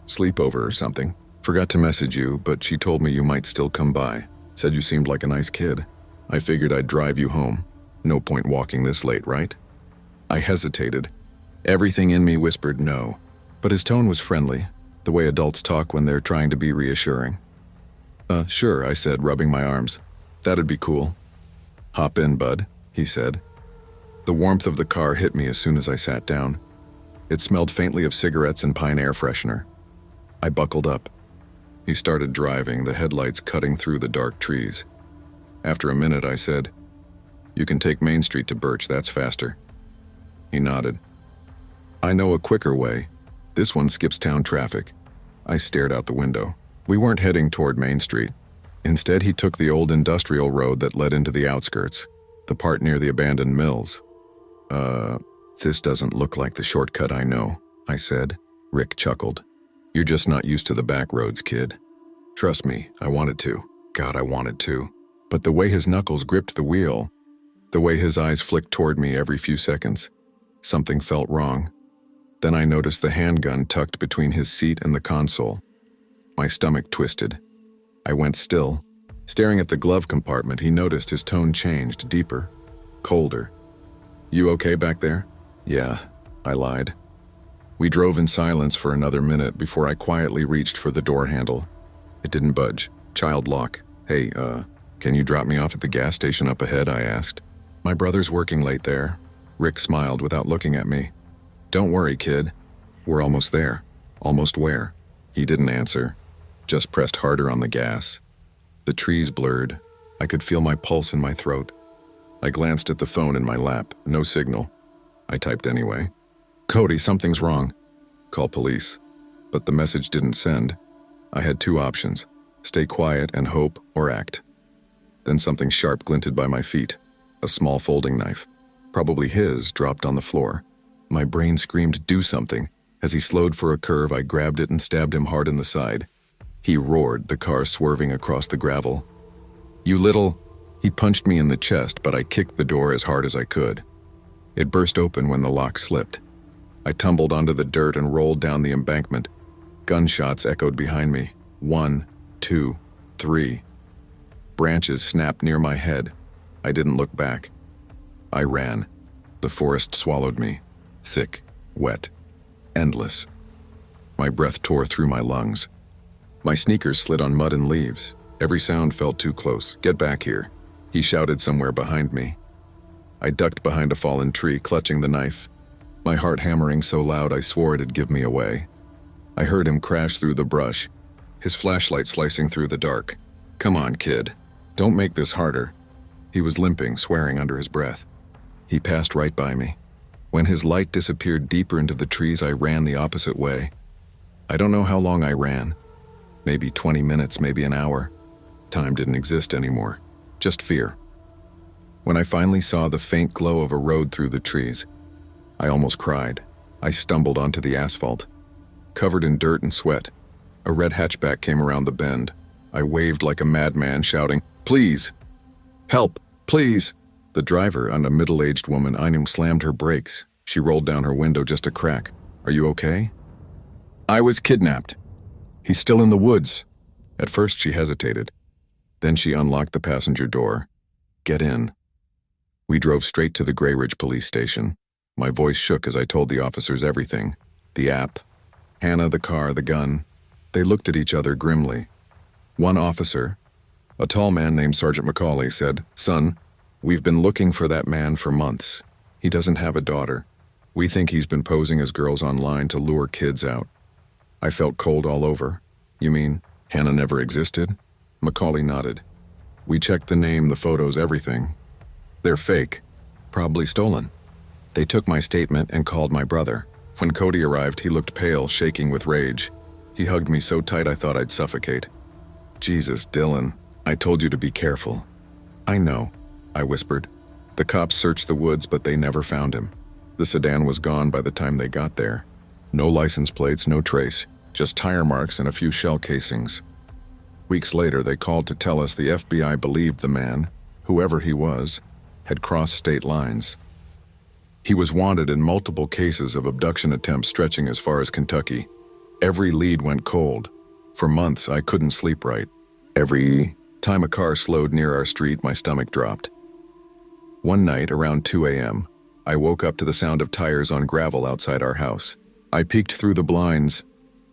Sleepover or something. Forgot to message you, but she told me you might still come by. Said you seemed like a nice kid. I figured I'd drive you home. No point walking this late, right? I hesitated. Everything in me whispered no, but his tone was friendly, the way adults talk when they're trying to be reassuring. Sure, I said, rubbing my arms. That'd be cool. Hop in, bud, he said. The warmth of the car hit me as soon as I sat down. It smelled faintly of cigarettes and pine air freshener. I buckled up. He started driving, the headlights cutting through the dark trees. After a minute, I said, "You can take Main Street to Birch, that's faster." He nodded. "I know a quicker way. This one skips town traffic." I stared out the window. We weren't heading toward Main Street. Instead, he took the old industrial road that led into the outskirts, the part near the abandoned mills. This doesn't look like the shortcut I know," I said. Rick chuckled. "You're just not used to the back roads, kid. Trust me, I wanted to. God, I wanted to. But the way his knuckles gripped the wheel, the way his eyes flicked toward me every few seconds, something felt wrong. Then I noticed the handgun tucked between his seat and the console. My stomach twisted. I went still. Staring at the glove compartment, he noticed his tone changed, deeper, colder. "You okay back there?" "Yeah," I lied. We drove in silence for another minute before I quietly reached for the door handle. It didn't budge. Child lock. "Hey, can you drop me off at the gas station up ahead?" I asked. "My brother's working late there." Rick smiled without looking at me. "Don't worry, kid. We're almost there." "Almost where?" He didn't answer, just pressed harder on the gas. The trees blurred. I could feel my pulse in my throat. I glanced at the phone in my lap. No signal. I typed anyway. "Cody, something's wrong. Call police." But the message didn't send. I had two options: stay quiet and hope, or act. Then something sharp glinted by my feet. A small folding knife, probably his, dropped on the floor. My brain screamed, "Do something." As he slowed for a curve, I grabbed it and stabbed him hard in the side. He roared, the car swerving across the gravel. "You little..." He punched me in the chest, but I kicked the door as hard as I could. It burst open when the lock slipped. I tumbled onto the dirt and rolled down the embankment. Gunshots echoed behind me. 1, 2, 3. Branches snapped near my head. I didn't look back. I ran. The forest swallowed me. Thick, wet, endless. My breath tore through my lungs. My sneakers slid on mud and leaves. Every sound felt too close. "Get back here," he shouted somewhere behind me. I ducked behind a fallen tree, clutching the knife. My heart hammering so loud I swore it'd give me away. I heard him crash through the brush, his flashlight slicing through the dark. "Come on, kid. Don't make this harder." He was limping, swearing under his breath. He passed right by me. When his light disappeared deeper into the trees, I ran the opposite way. I don't know how long I ran. Maybe 20 minutes, maybe an hour. Time didn't exist anymore. Just fear. When I finally saw the faint glow of a road through the trees, I almost cried. I stumbled onto the asphalt. Covered in dirt and sweat, a red hatchback came around the bend. I waved like a madman, shouting, "Please! Help! Please!" The driver, a middle-aged woman I knew, slammed her brakes. She rolled down her window just a crack. "Are you okay?" "I was kidnapped. He's still in the woods." At first she hesitated. Then she unlocked the passenger door. "Get in." We drove straight to the Grey Ridge police station. My voice shook as I told the officers everything. The app, Hannah, the car, the gun. They looked at each other grimly. One officer, a tall man named Sergeant McCauley, said, "Son, we've been looking for that man for months. He doesn't have a daughter. We think he's been posing as girls online to lure kids out." I felt cold all over. "You mean Hannah never existed?" McCauley nodded. "We checked the name, the photos, everything. They're fake. Probably stolen." They took my statement and called my brother. When Cody arrived, he looked pale, shaking with rage. He hugged me so tight I thought I'd suffocate. "Jesus, Dylan, I told you to be careful." "I know," I whispered. The cops searched the woods, but they never found him. The sedan was gone by the time they got there. No license plates, no trace, just tire marks and a few shell casings. Weeks later, they called to tell us the FBI believed the man, whoever he was, had crossed state lines. He was wanted in multiple cases of abduction attempts stretching as far as Kentucky. Every lead went cold. For months, I couldn't sleep right. Every time a car slowed near our street, my stomach dropped. One night, around 2 a.m., I woke up to the sound of tires on gravel outside our house. I peeked through the blinds.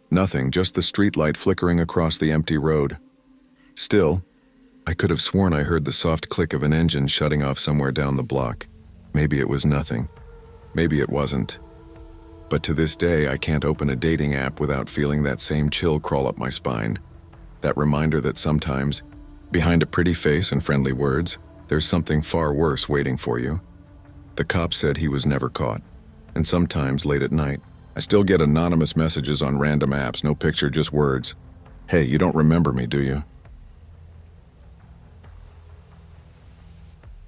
Nothing, just the streetlight flickering across the empty road. Still, I could have sworn I heard the soft click of an engine shutting off somewhere down the block. Maybe it was nothing. Maybe it wasn't. But to this day, I can't open a dating app without feeling that same chill crawl up my spine. That reminder that sometimes, behind a pretty face and friendly words, there's something far worse waiting for you. The cop said he was never caught. And sometimes, late at night, I still get anonymous messages on random apps, no picture, just words. "Hey, you don't remember me, do you?"